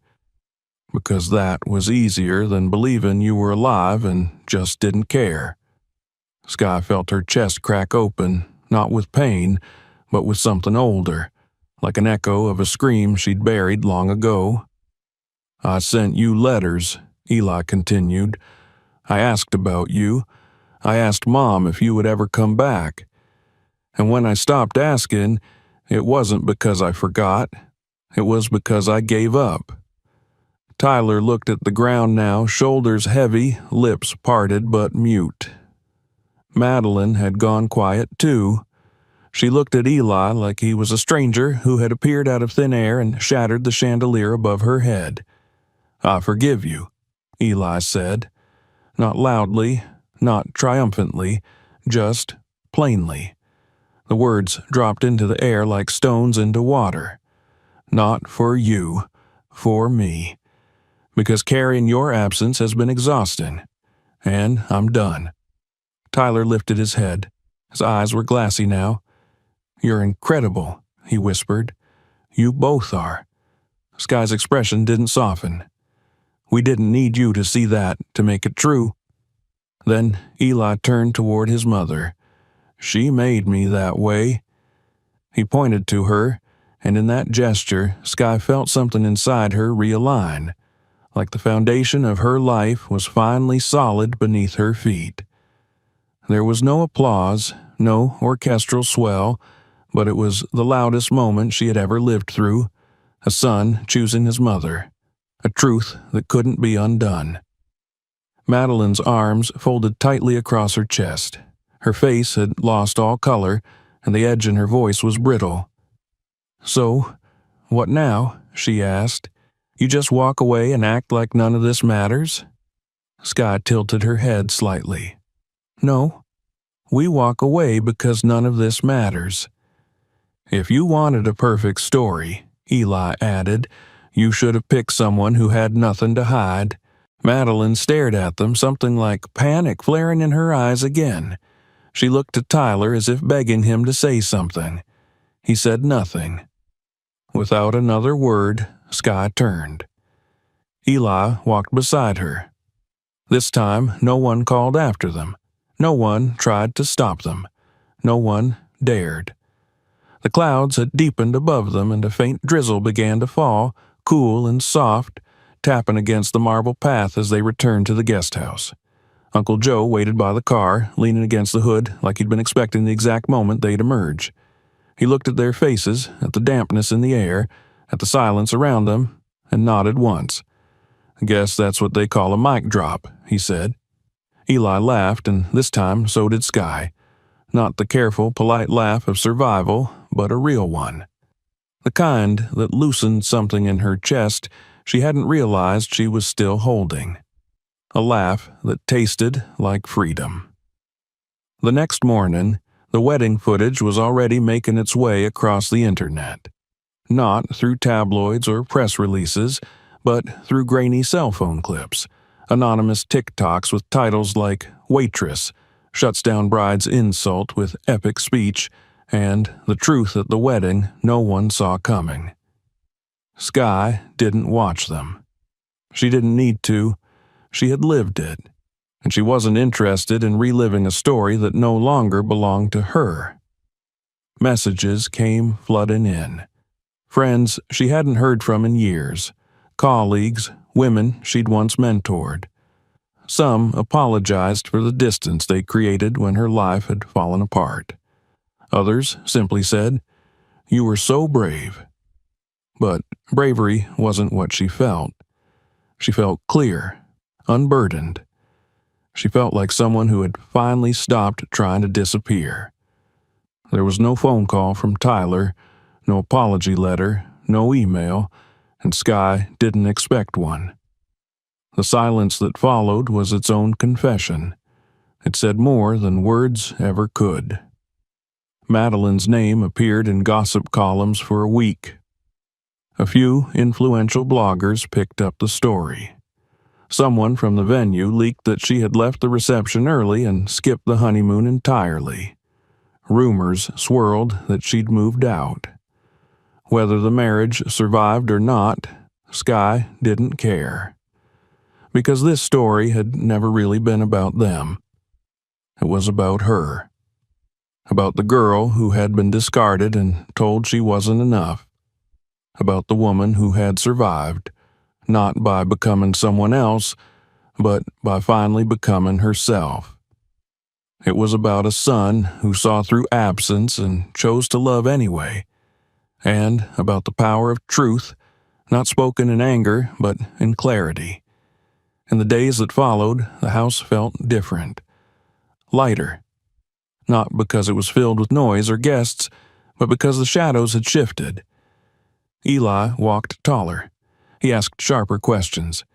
"because that was easier than believing you were alive and just didn't care." Sky felt her chest crack open, not with pain, but with something older, like an echo of a scream she'd buried long ago. "I sent you letters," Eli continued. "I asked about you. I asked Mom if you would ever come back. And when I stopped asking, it wasn't because I forgot. It was because I gave up." Tyler looked at the ground now, shoulders heavy, lips parted but mute. Madeline had gone quiet too. She looked at Eli like he was a stranger who had appeared out of thin air and shattered the chandelier above her head. "I forgive you," Eli said. Not loudly, not triumphantly, just plainly. The words dropped into the air like stones into water. "Not for you, for me. Because carrying your absence has been exhausting. And I'm done." Tyler lifted his head. His eyes were glassy now. "You're incredible," he whispered. "You both are." Sky's expression didn't soften. "We didn't need you to see that to make it true." Then Eli turned toward his mother. "She made me that way." He pointed to her, and in that gesture, Sky felt something inside her realign, like the foundation of her life was finally solid beneath her feet. There was no applause, no orchestral swell, but it was the loudest moment she had ever lived through, a son choosing his mother, a truth that couldn't be undone. Madeline's arms folded tightly across her chest. Her face had lost all color, and the edge in her voice was brittle. "So, what now?" she asked. "You just walk away and act like none of this matters?" Sky tilted her head slightly. "No. We walk away because none of this matters." "If you wanted a perfect story," Eli added, "you should have picked someone who had nothing to hide." Madeline stared at them, something like panic flaring in her eyes again. She looked to Tyler as if begging him to say something. He said nothing. Without another word, Sky turned. Eli walked beside her. This time, no one called after them. No one tried to stop them. No one dared. The clouds had deepened above them, and a faint drizzle began to fall, cool and soft, tapping against the marble path as they returned to the guest house. Uncle Joe waited by the car, leaning against the hood like he'd been expecting the exact moment they'd emerge. He looked at their faces, at the dampness in the air, at the silence around them, and nodded once. "I guess that's what they call a mic drop," he said. Eli laughed, and this time so did Sky. Not the careful, polite laugh of survival, but a real one. the kind that loosened something in her chest she hadn't realized she was still holding. A laugh that tasted like freedom. The next morning, the wedding footage was already making its way across the internet. Not through tabloids or press releases, but through grainy cell phone clips, anonymous TikToks with titles like Waitress shuts down bride's insult with epic speech, and the truth at the wedding no one saw coming. Skye didn't watch them. She didn't need to. She had lived it, and she wasn't interested in reliving a story that no longer belonged to her. Messages came flooding in. Friends she hadn't heard from in years, colleagues, women she'd once mentored. Some apologized for the distance they created when her life had fallen apart. Others simply said, "You were so brave." But bravery wasn't what she felt. She felt clear, unburdened. She felt like someone who had finally stopped trying to disappear. There was no phone call from Tyler, no apology letter, no email, and Skye didn't expect one. The silence that followed was its own confession. It said more than words ever could. Madeline's name appeared in gossip columns for a week. A few influential bloggers picked up the story. Someone from the venue leaked that she had left the reception early and skipped the honeymoon entirely. Rumors swirled that she'd moved out. Whether the marriage survived or not, Skye didn't care. Because this story had never really been about them. It was about her. About the girl who had been discarded and told she wasn't enough. About the woman who had survived, not by becoming someone else, but by finally becoming herself. It was about a son who saw through absence and chose to love anyway, and about the power of truth, not spoken in anger, but in clarity. In the days that followed, the house felt different. Lighter. Not because it was filled with noise or guests, but because the shadows had shifted. Eli walked taller. He asked sharper questions.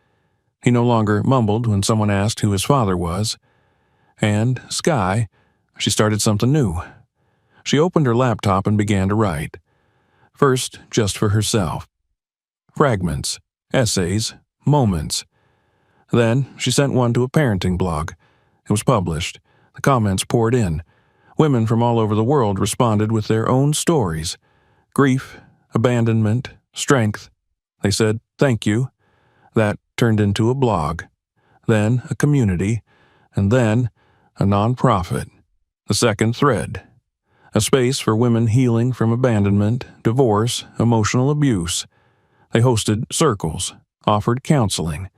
He no longer mumbled when someone asked who his father was. And Skye, she started something new. She opened her laptop and began to write. First, just for herself. Fragments, essays, moments. Then she sent one to a parenting blog. It was published. The comments poured in. Women from all over the world responded with their own stories. Grief, abandonment, strength. They said, "Thank you." That turned into a blog. Then a community. And then a nonprofit. The second thread. A space for women healing from abandonment, divorce, emotional abuse. They hosted circles, offered counseling,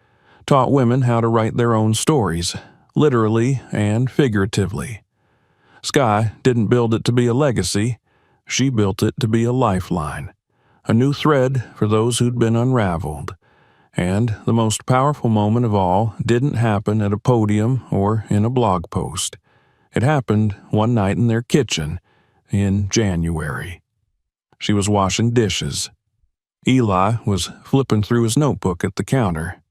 taught women how to write their own stories, literally and figuratively. Skye didn't build it to be a legacy. She built it to be a lifeline, a new thread for those who'd been unraveled. And the most powerful moment of all didn't happen at a podium or in a blog post. It happened one night in their kitchen in January. She was washing dishes. Eli was flipping through his notebook at the counter.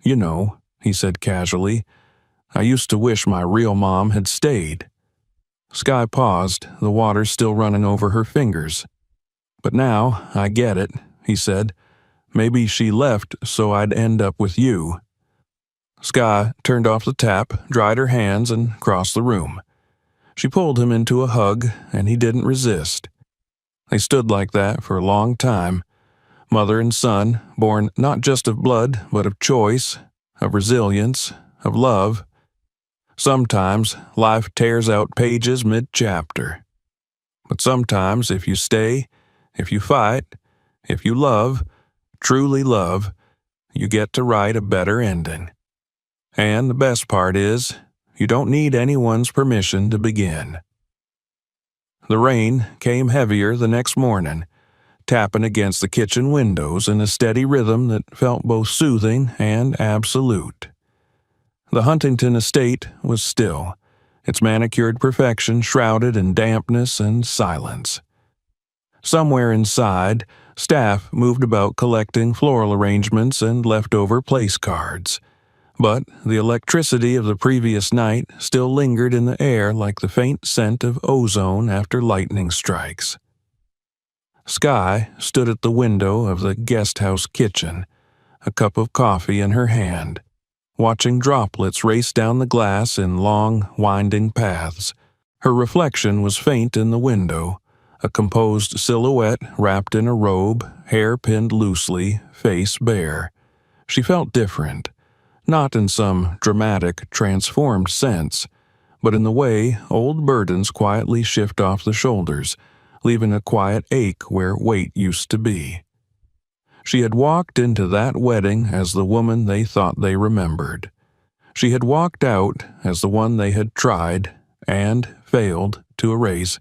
"You know," he said casually, "I used to wish my real mom had stayed." Skye paused, the water still running over her fingers. "But now I get it," he said. "Maybe she left so I'd end up with you." Skye turned off the tap, dried her hands, and crossed the room. She pulled him into a hug, and he didn't resist. They stood like that for a long time, mother and son, born not just of blood, but of choice, of resilience, of love. Sometimes life tears out pages mid-chapter. But sometimes if you stay, if you fight, if you love, truly love, you get to write a better ending. And the best part is, you don't need anyone's permission to begin. The rain came heavier the next morning, tapping against the kitchen windows in a steady rhythm that felt both soothing and absolute. The Huntington estate was still, its manicured perfection shrouded in dampness and silence. Somewhere inside, staff moved about collecting floral arrangements and leftover place cards. But the electricity of the previous night still lingered in the air like the faint scent of ozone after lightning strikes. Skye stood at the window of the guest house kitchen, a cup of coffee in her hand, watching droplets race down the glass in long, winding paths. Her reflection was faint in the window, a composed silhouette wrapped in a robe, hair pinned loosely, face bare. She felt different, not in some dramatic, transformed sense, but in the way old burdens quietly shift off the shoulders, leaving a quiet ache where weight used to be. She had walked into that wedding as the woman they thought they remembered. She had walked out as the one they had tried, and failed, to erase.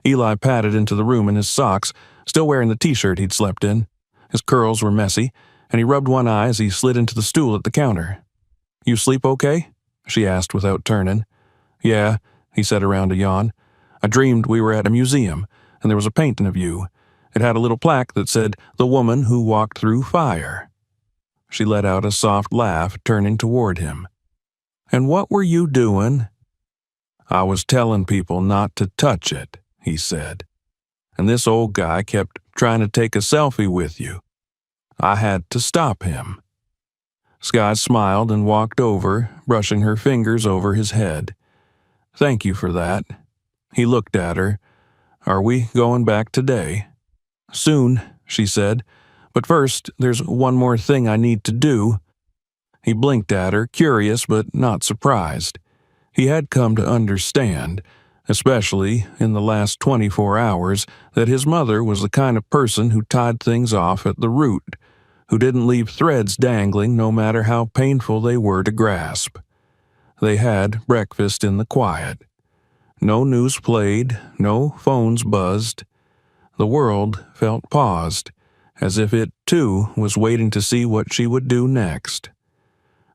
Eli padded into the room in his socks, still wearing the t-shirt he'd slept in. His curls were messy, and he rubbed one eye as he slid into the stool at the counter. "You sleep okay?" she asked without turning. "Yeah," he said around a yawn. "I dreamed we were at a museum, and there was a painting of you. It had a little plaque that said, 'The woman who walked through fire.'" She let out a soft laugh, turning toward him. "And what were you doing?" "I was telling people not to touch it," he said. "And this old guy kept trying to take a selfie with you. I had to stop him." Skye smiled and walked over, brushing her fingers over his head. "Thank you for that." He looked at her. "Are we going back today?" "Soon," she said. "But first, there's one more thing I need to do." He blinked at her, curious but not surprised. He had come to understand, especially in the last 24 hours, that his mother was the kind of person who tied things off at the root, who didn't leave threads dangling no matter how painful they were to grasp. They had breakfast in the quiet. No news played, no phones buzzed. The world felt paused, as if it, too, was waiting to see what she would do next.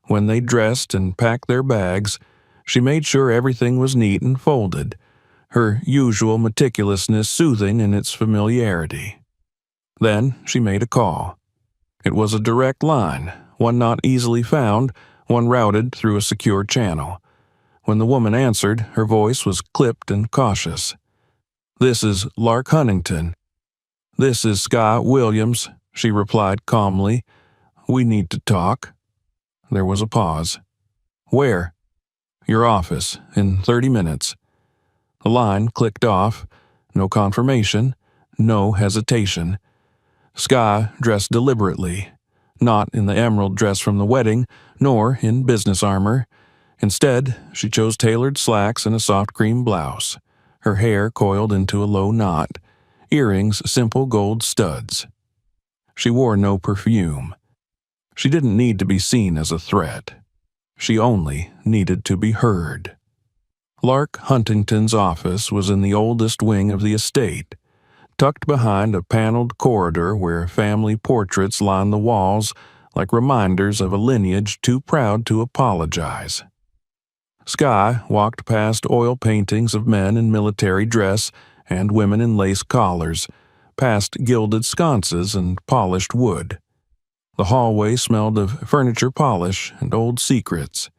When they dressed and packed their bags, she made sure everything was neat and folded, her usual meticulousness soothing in its familiarity. Then she made a call. It was a direct line, one not easily found, one routed through a secure channel. When the woman answered, her voice was clipped and cautious. "This is Lark Huntington." "This is Scott Williams," she replied calmly. "We need to talk." There was a pause. "Where?" "Your office, in 30 minutes. The line clicked off. No confirmation, no hesitation. Skye dressed deliberately, not in the emerald dress from the wedding, nor in business armor. Instead, she chose tailored slacks and a soft cream blouse, her hair coiled into a low knot, earrings simple gold studs. She wore no perfume. She didn't need to be seen as a threat. She only needed to be heard. Lark Huntington's office was in the oldest wing of the estate, tucked behind a paneled corridor where family portraits lined the walls like reminders of a lineage too proud to apologize. Skye walked past oil paintings of men in military dress and women in lace collars, past gilded sconces and polished wood. The hallway smelled of furniture polish and old secrets.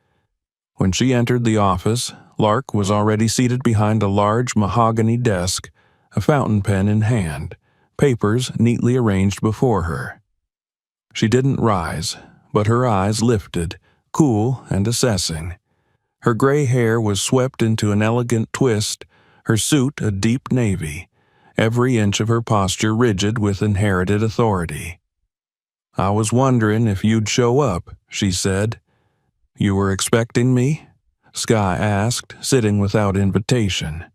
When she entered the office, Lark was already seated behind a large mahogany desk, a fountain pen in hand, papers neatly arranged before her. She didn't rise, but her eyes lifted, cool and assessing. Her gray hair was swept into an elegant twist, her suit a deep navy, every inch of her posture rigid with inherited authority. "I was wondering if you'd show up," she said. "You were expecting me?" Skye asked, sitting without invitation.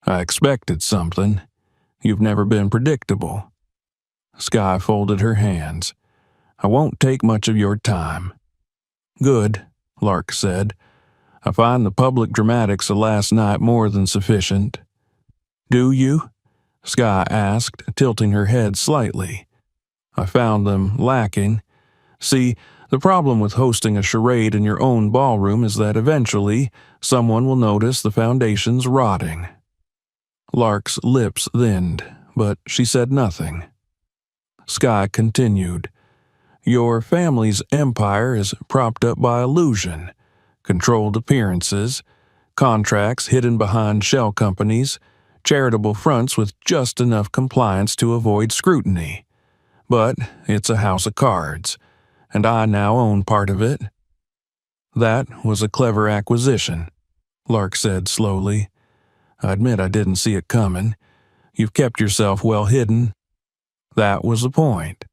"I expected something. You've never been predictable." Skye folded her hands. "I won't take much of your time." "Good," Lark said. "I find the public dramatics of last night more than sufficient." "Do you?" Skye asked, tilting her head slightly. "I found them lacking. See, the problem with hosting a charade in your own ballroom is that eventually someone will notice the foundation's rotting." Lark's lips thinned, but she said nothing. Sky continued. Your family's empire is propped up by illusion, controlled appearances, contracts hidden behind shell companies, charitable fronts with just enough compliance to avoid scrutiny. But it's a house of cards, and I now own part of it. That was a clever acquisition, Lark said slowly. I admit I didn't see it coming. You've kept yourself well hidden. That was the point.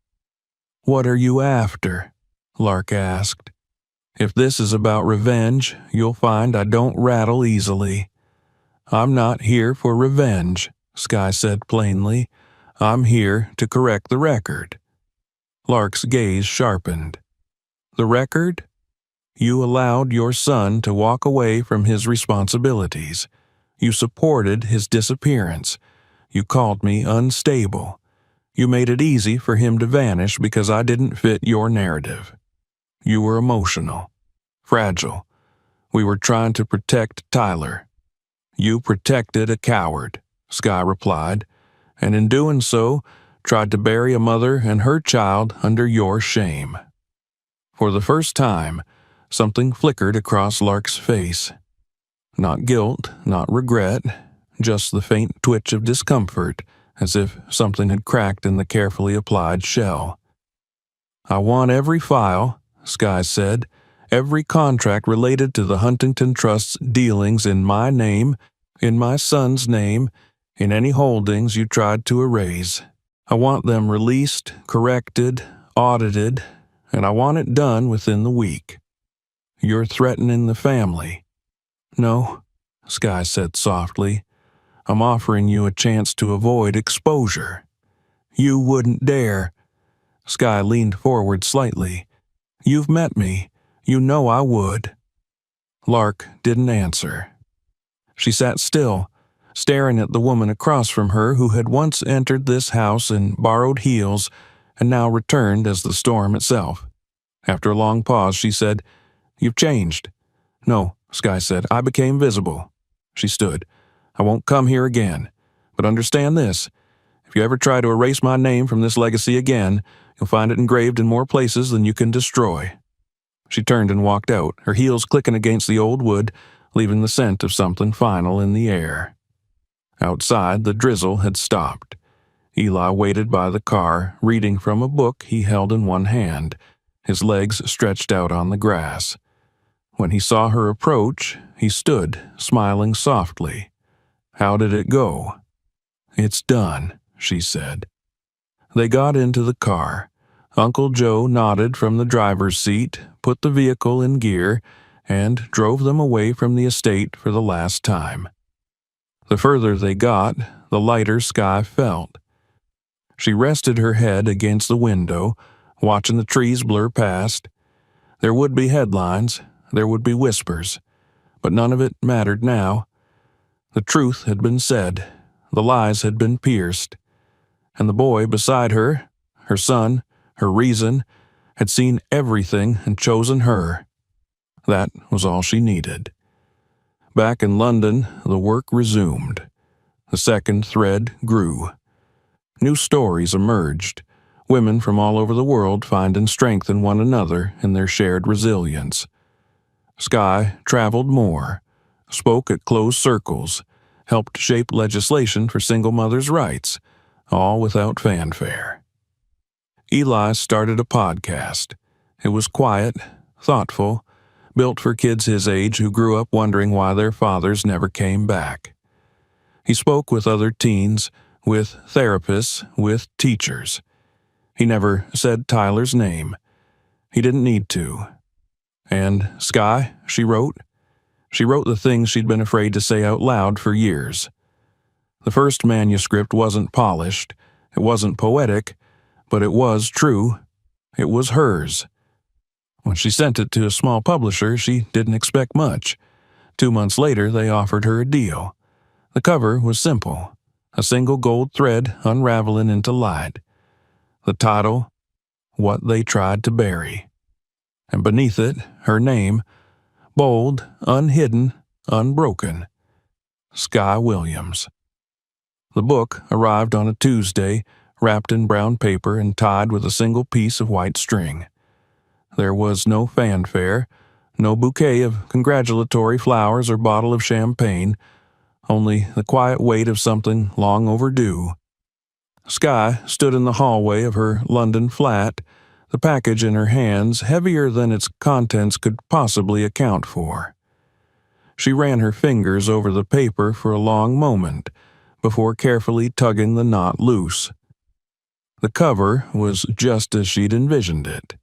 What are you after? Lark asked. If this is about revenge, you'll find I don't rattle easily. I'm not here for revenge, Sky said plainly. I'm here to correct the record. Lark's gaze sharpened. The record? You allowed your son to walk away from his responsibilities. You supported his disappearance. You called me unstable. You made it easy for him to vanish because I didn't fit your narrative. You were emotional, fragile. We were trying to protect Tyler. You protected a coward, Sky replied, and in doing so, tried to bury a mother and her child under your shame. For the first time, something flickered across Lark's face. Not guilt, not regret, just the faint twitch of discomfort, as if something had cracked in the carefully applied shell. I want every file, Sky said, every contract related to the Huntington Trust's dealings in my name, in my son's name, in any holdings you tried to erase. I want them released, corrected, audited, and I want it done within the week. You're threatening the family. No, Sky said softly. I'm offering you a chance to avoid exposure. You wouldn't dare. Sky leaned forward slightly. You've met me. You know I would. Lark didn't answer. She sat still, staring at the woman across from her who had once entered this house in borrowed heels and now returned as the storm itself. After a long pause, she said, You've changed. No, Sky said, I became visible. She stood. I won't come here again. But understand this. If you ever try to erase my name from this legacy again, you'll find it engraved in more places than you can destroy. She turned and walked out, her heels clicking against the old wood, leaving the scent of something final in the air. Outside, the drizzle had stopped. Eli waited by the car, reading from a book he held in one hand, his legs stretched out on the grass. When he saw her approach, he stood, smiling softly. How did it go? It's done, she said. They got into the car. Uncle Joe nodded from the driver's seat, put the vehicle in gear, and drove them away from the estate for the last time. The further they got, the lighter Sky felt. She rested her head against the window, watching the trees blur past. There would be headlines, there would be whispers, but none of it mattered now. The truth had been said, the lies had been pierced, and the boy beside her, her son, her reason, had seen everything and chosen her. That was all she needed. Back in London, the work resumed. The second thread grew. New stories emerged, women from all over the world finding strength in one another in their shared resilience. Sky traveled more, spoke at closed circles, helped shape legislation for single mothers' rights, all without fanfare. Eli started a podcast. It was quiet, thoughtful, built for kids his age who grew up wondering why their fathers never came back. He spoke with other teens, with therapists, with teachers. He never said Tyler's name. He didn't need to. And Sky, she wrote the things she'd been afraid to say out loud for years. The first manuscript wasn't polished, it wasn't poetic, but it was true. It was hers. When she sent it to a small publisher, she didn't expect much. 2 months later, they offered her a deal. The cover was simple, a single gold thread unraveling into light. The title, What They Tried to Bury. And beneath it, her name, bold, unhidden, unbroken, Sky Williams. The book arrived on a Tuesday, wrapped in brown paper and tied with a single piece of white string. There was no fanfare, no bouquet of congratulatory flowers or bottle of champagne, only the quiet weight of something long overdue. Skye stood in the hallway of her London flat, the package in her hands heavier than its contents could possibly account for. She ran her fingers over the paper for a long moment before carefully tugging the knot loose. The cover was just as she'd envisioned it.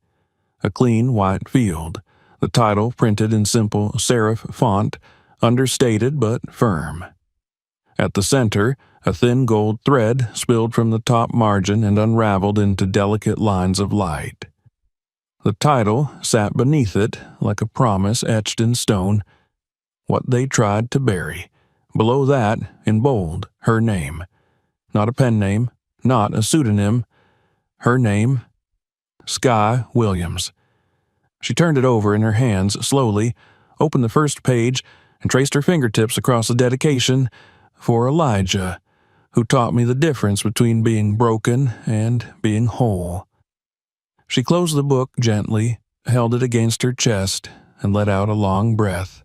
A clean white field, the title printed in simple serif font, understated but firm. At the center, a thin gold thread spilled from the top margin and unraveled into delicate lines of light. The title sat beneath it like a promise etched in stone, what they tried to bury. Below that, in bold, her name. Not a pen name, not a pseudonym. Her name, Skye Williams. She turned it over in her hands slowly, opened the first page, and traced her fingertips across the dedication for Elijah, who taught me the difference between being broken and being whole. She closed the book gently, held it against her chest, and let out a long breath.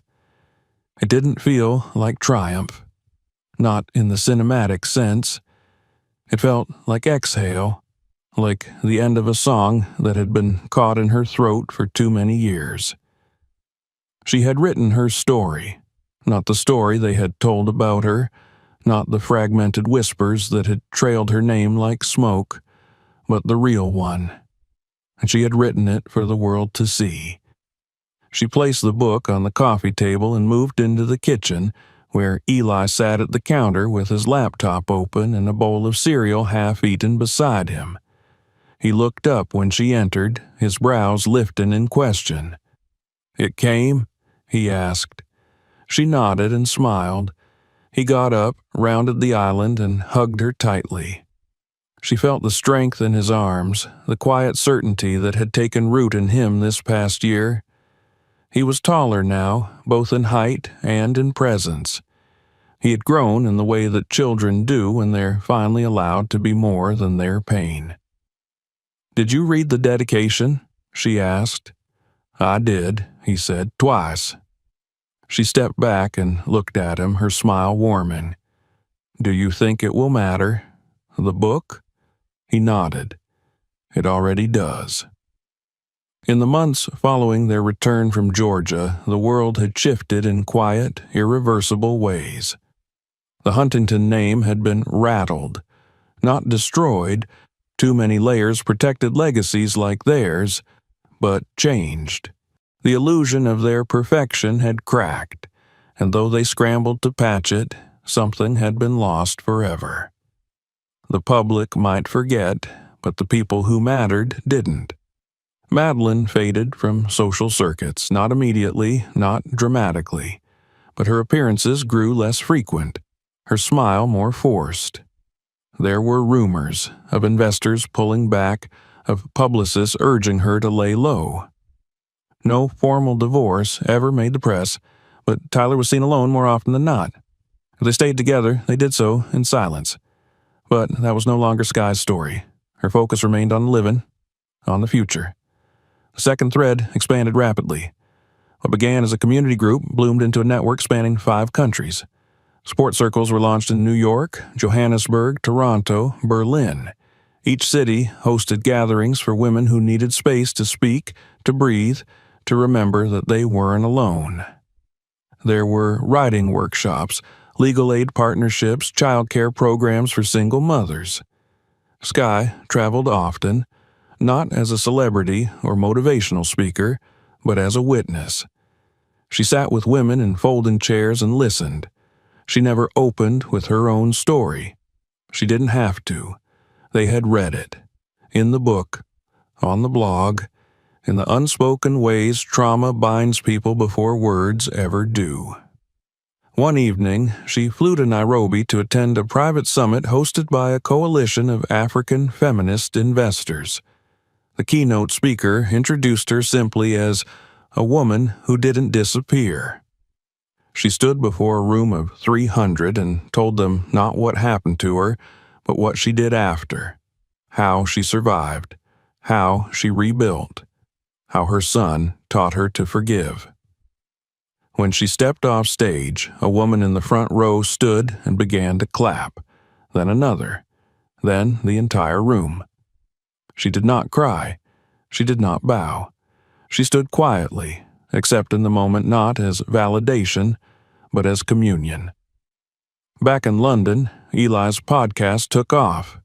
It didn't feel like triumph, not in the cinematic sense. It felt like exhale, like the end of a song that had been caught in her throat for too many years. She had written her story, not the story they had told about her, not the fragmented whispers that had trailed her name like smoke, but the real one. And she had written it for the world to see. She placed the book on the coffee table and moved into the kitchen, where Eli sat at the counter with his laptop open and a bowl of cereal half-eaten beside him. He looked up when she entered, his brows lifting in question. "It came?" he asked. She nodded and smiled. He got up, rounded the island, and hugged her tightly. She felt the strength in his arms, the quiet certainty that had taken root in him this past year. He was taller now, both in height and in presence. He had grown in the way that children do when they're finally allowed to be more than their pain. "Did you read the dedication?" she asked. "I did," he said, "twice." She stepped back and looked at him, her smile warming. "Do you think it will matter? The book?" He nodded. "It already does." In the months following their return from Georgia, the world had shifted in quiet, irreversible ways. The Huntington name had been rattled, not destroyed. Too many layers protected legacies like theirs, but changed. The illusion of their perfection had cracked, and though they scrambled to patch it, something had been lost forever. The public might forget, but the people who mattered didn't. Madeline faded from social circuits, not immediately, not dramatically, but her appearances grew less frequent, her smile more forced. There were rumors of investors pulling back, of publicists urging her to lay low. No formal divorce ever made the press, but Tyler was seen alone more often than not. If they stayed together, they did so in silence. But that was no longer Skye's story. Her focus remained on living, on the future. The second thread expanded rapidly. What began as a community group bloomed into a network spanning 5 countries. Sports circles were launched in New York, Johannesburg, Toronto, Berlin. Each city hosted gatherings for women who needed space to speak, to breathe, to remember that they weren't alone. There were writing workshops, legal aid partnerships, childcare programs for single mothers. Skye traveled often, not as a celebrity or motivational speaker, but as a witness. She sat with women in folding chairs and listened. She never opened with her own story. She didn't have to. They had read it. In the book, on the blog, in the unspoken ways trauma binds people before words ever do. One evening, she flew to Nairobi to attend a private summit hosted by a coalition of African feminist investors. The keynote speaker introduced her simply as a woman who didn't disappear. She stood before a room of 300 and told them not what happened to her, but what she did after, how she survived, how she rebuilt, how her son taught her to forgive. When she stepped off stage, a woman in the front row stood and began to clap, then another, then the entire room. She did not cry. She did not bow. She stood quietly, accepting the moment not as validation, but as communion. Back in London, Eli's podcast took off.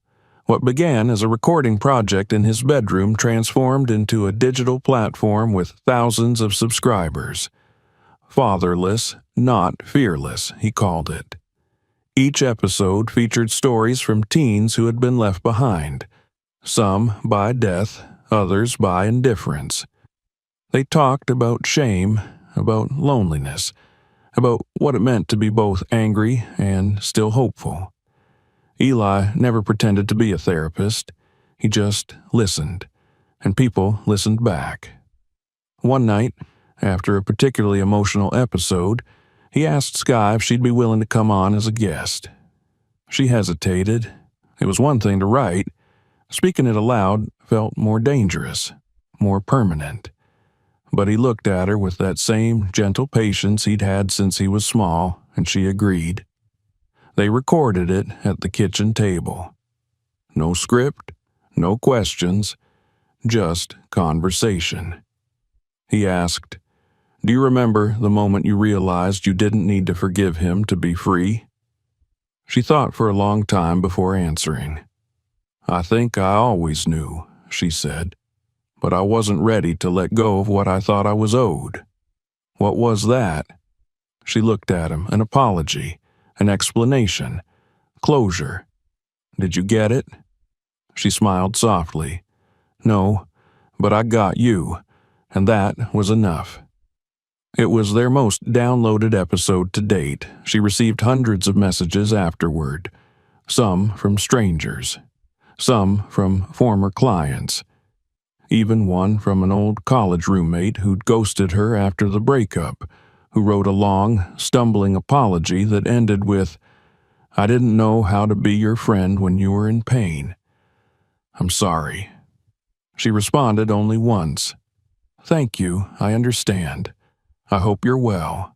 What began as a recording project in his bedroom transformed into a digital platform with thousands of subscribers. Fatherless, not fearless, he called it. Each episode featured stories from teens who had been left behind, some by death, others by indifference. They talked about shame, about loneliness, about what it meant to be both angry and still hopeful. Eli never pretended to be a therapist. He just listened, and people listened back. One night, after a particularly emotional episode, he asked Skye if she'd be willing to come on as a guest. She hesitated. It was one thing to write. Speaking it aloud felt more dangerous, more permanent. But he looked at her with that same gentle patience he'd had since he was small, and she agreed. They recorded it at the kitchen table. No script, no questions, just conversation. He asked, "Do you remember the moment you realized you didn't need to forgive him to be free?" She thought for a long time before answering. "I think I always knew," she said, "but I wasn't ready to let go of what I thought I was owed." "What was that?" She looked at him, an apology, an explanation, closure. "Did you get it?" She smiled softly. "No, but I got you, and that was enough." It was their most downloaded episode to date. She received hundreds of messages afterward, some from strangers, some from former clients, even one from an old college roommate who'd ghosted her after the breakup, who wrote a long, stumbling apology that ended with, "I didn't know how to be your friend when you were in pain. I'm sorry." She responded only once. "Thank you, I understand. I hope you're well."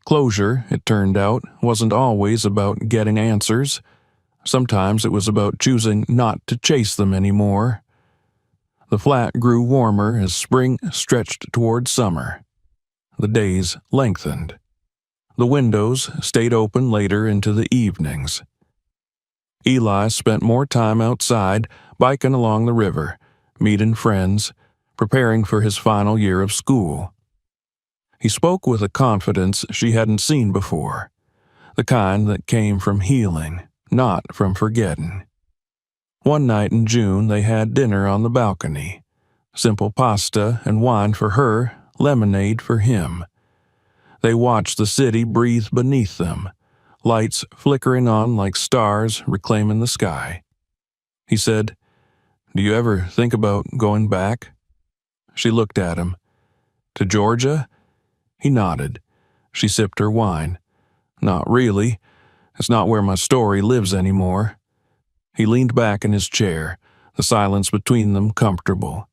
Closure, it turned out, wasn't always about getting answers. Sometimes it was about choosing not to chase them anymore. The flat grew warmer as spring stretched toward summer. The days lengthened. The windows stayed open later into the evenings. Eli spent more time outside, biking along the river, meeting friends, preparing for his final year of school. He spoke with a confidence she hadn't seen before, the kind that came from healing, not from forgetting. One night in June they had dinner on the balcony. Simple pasta and wine for her, lemonade for him. They watched the city breathe beneath them, lights flickering on like stars reclaiming the sky. He said, "Do you ever think about going back?" She looked at him. "To Georgia?" He nodded. She sipped her wine. "Not really. It's not where my story lives anymore." He leaned back in his chair, the silence between them comfortable.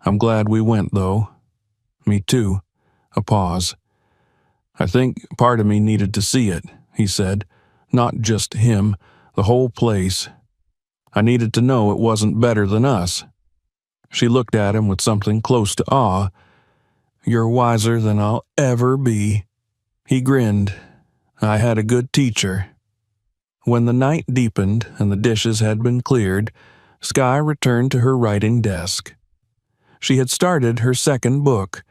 "I'm glad we went, though." "Me too." A pause. "I think part of me needed to see it," he said. "Not just him, the whole place. I needed to know it wasn't better than us." She looked at him with something close to awe. "You're wiser than I'll ever be." He grinned. "I had a good teacher." When the night deepened and the dishes had been cleared, Skye returned to her writing desk. She had started her second book,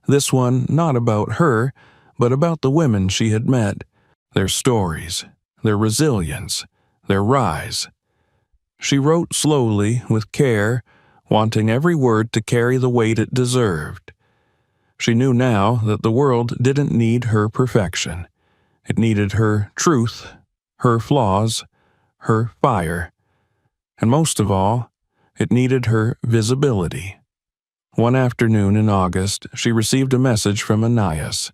this one not about her, but about the women she had met, their stories, their resilience, their rise. She wrote slowly, with care, wanting every word to carry the weight it deserved. She knew now that the world didn't need her perfection. It needed her truth, her flaws, her fire. And most of all, it needed her visibility. One afternoon in August, she received a message from Anais.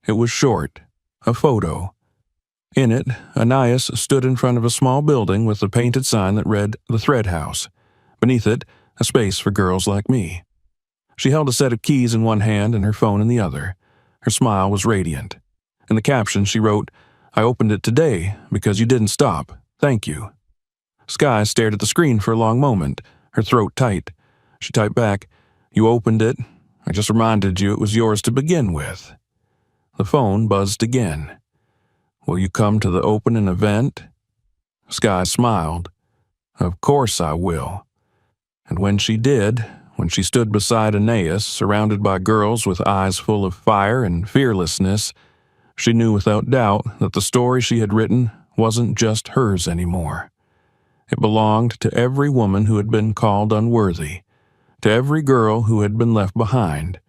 It was short, a photo. In it, Anais stood in front of a small building with a painted sign that read The Thread House. Beneath it, a space for girls like me. She held a set of keys in one hand and her phone in the other. Her smile was radiant. In the caption, she wrote, "I opened it today because you didn't stop. Thank you." Sky stared at the screen for a long moment, her throat tight. She typed back, "You opened it. I just reminded you it was yours to begin with." The phone buzzed again. "Will you come to the opening event?" Sky smiled. "Of course I will." And when she did, when she stood beside Anais, surrounded by girls with eyes full of fire and fearlessness, she knew without doubt that the story she had written wasn't just hers anymore. It belonged to every woman who had been called unworthy, to every girl who had been left behind,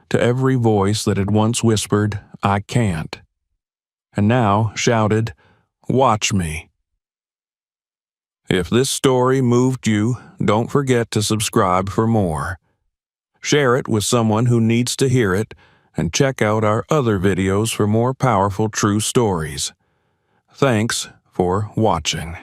to every voice that had once whispered, "I can't," and now shouted, "Watch me." If this story moved you, don't forget to subscribe for more. Share it with someone who needs to hear it, and check out our other videos for more powerful true stories. Thanks for watching.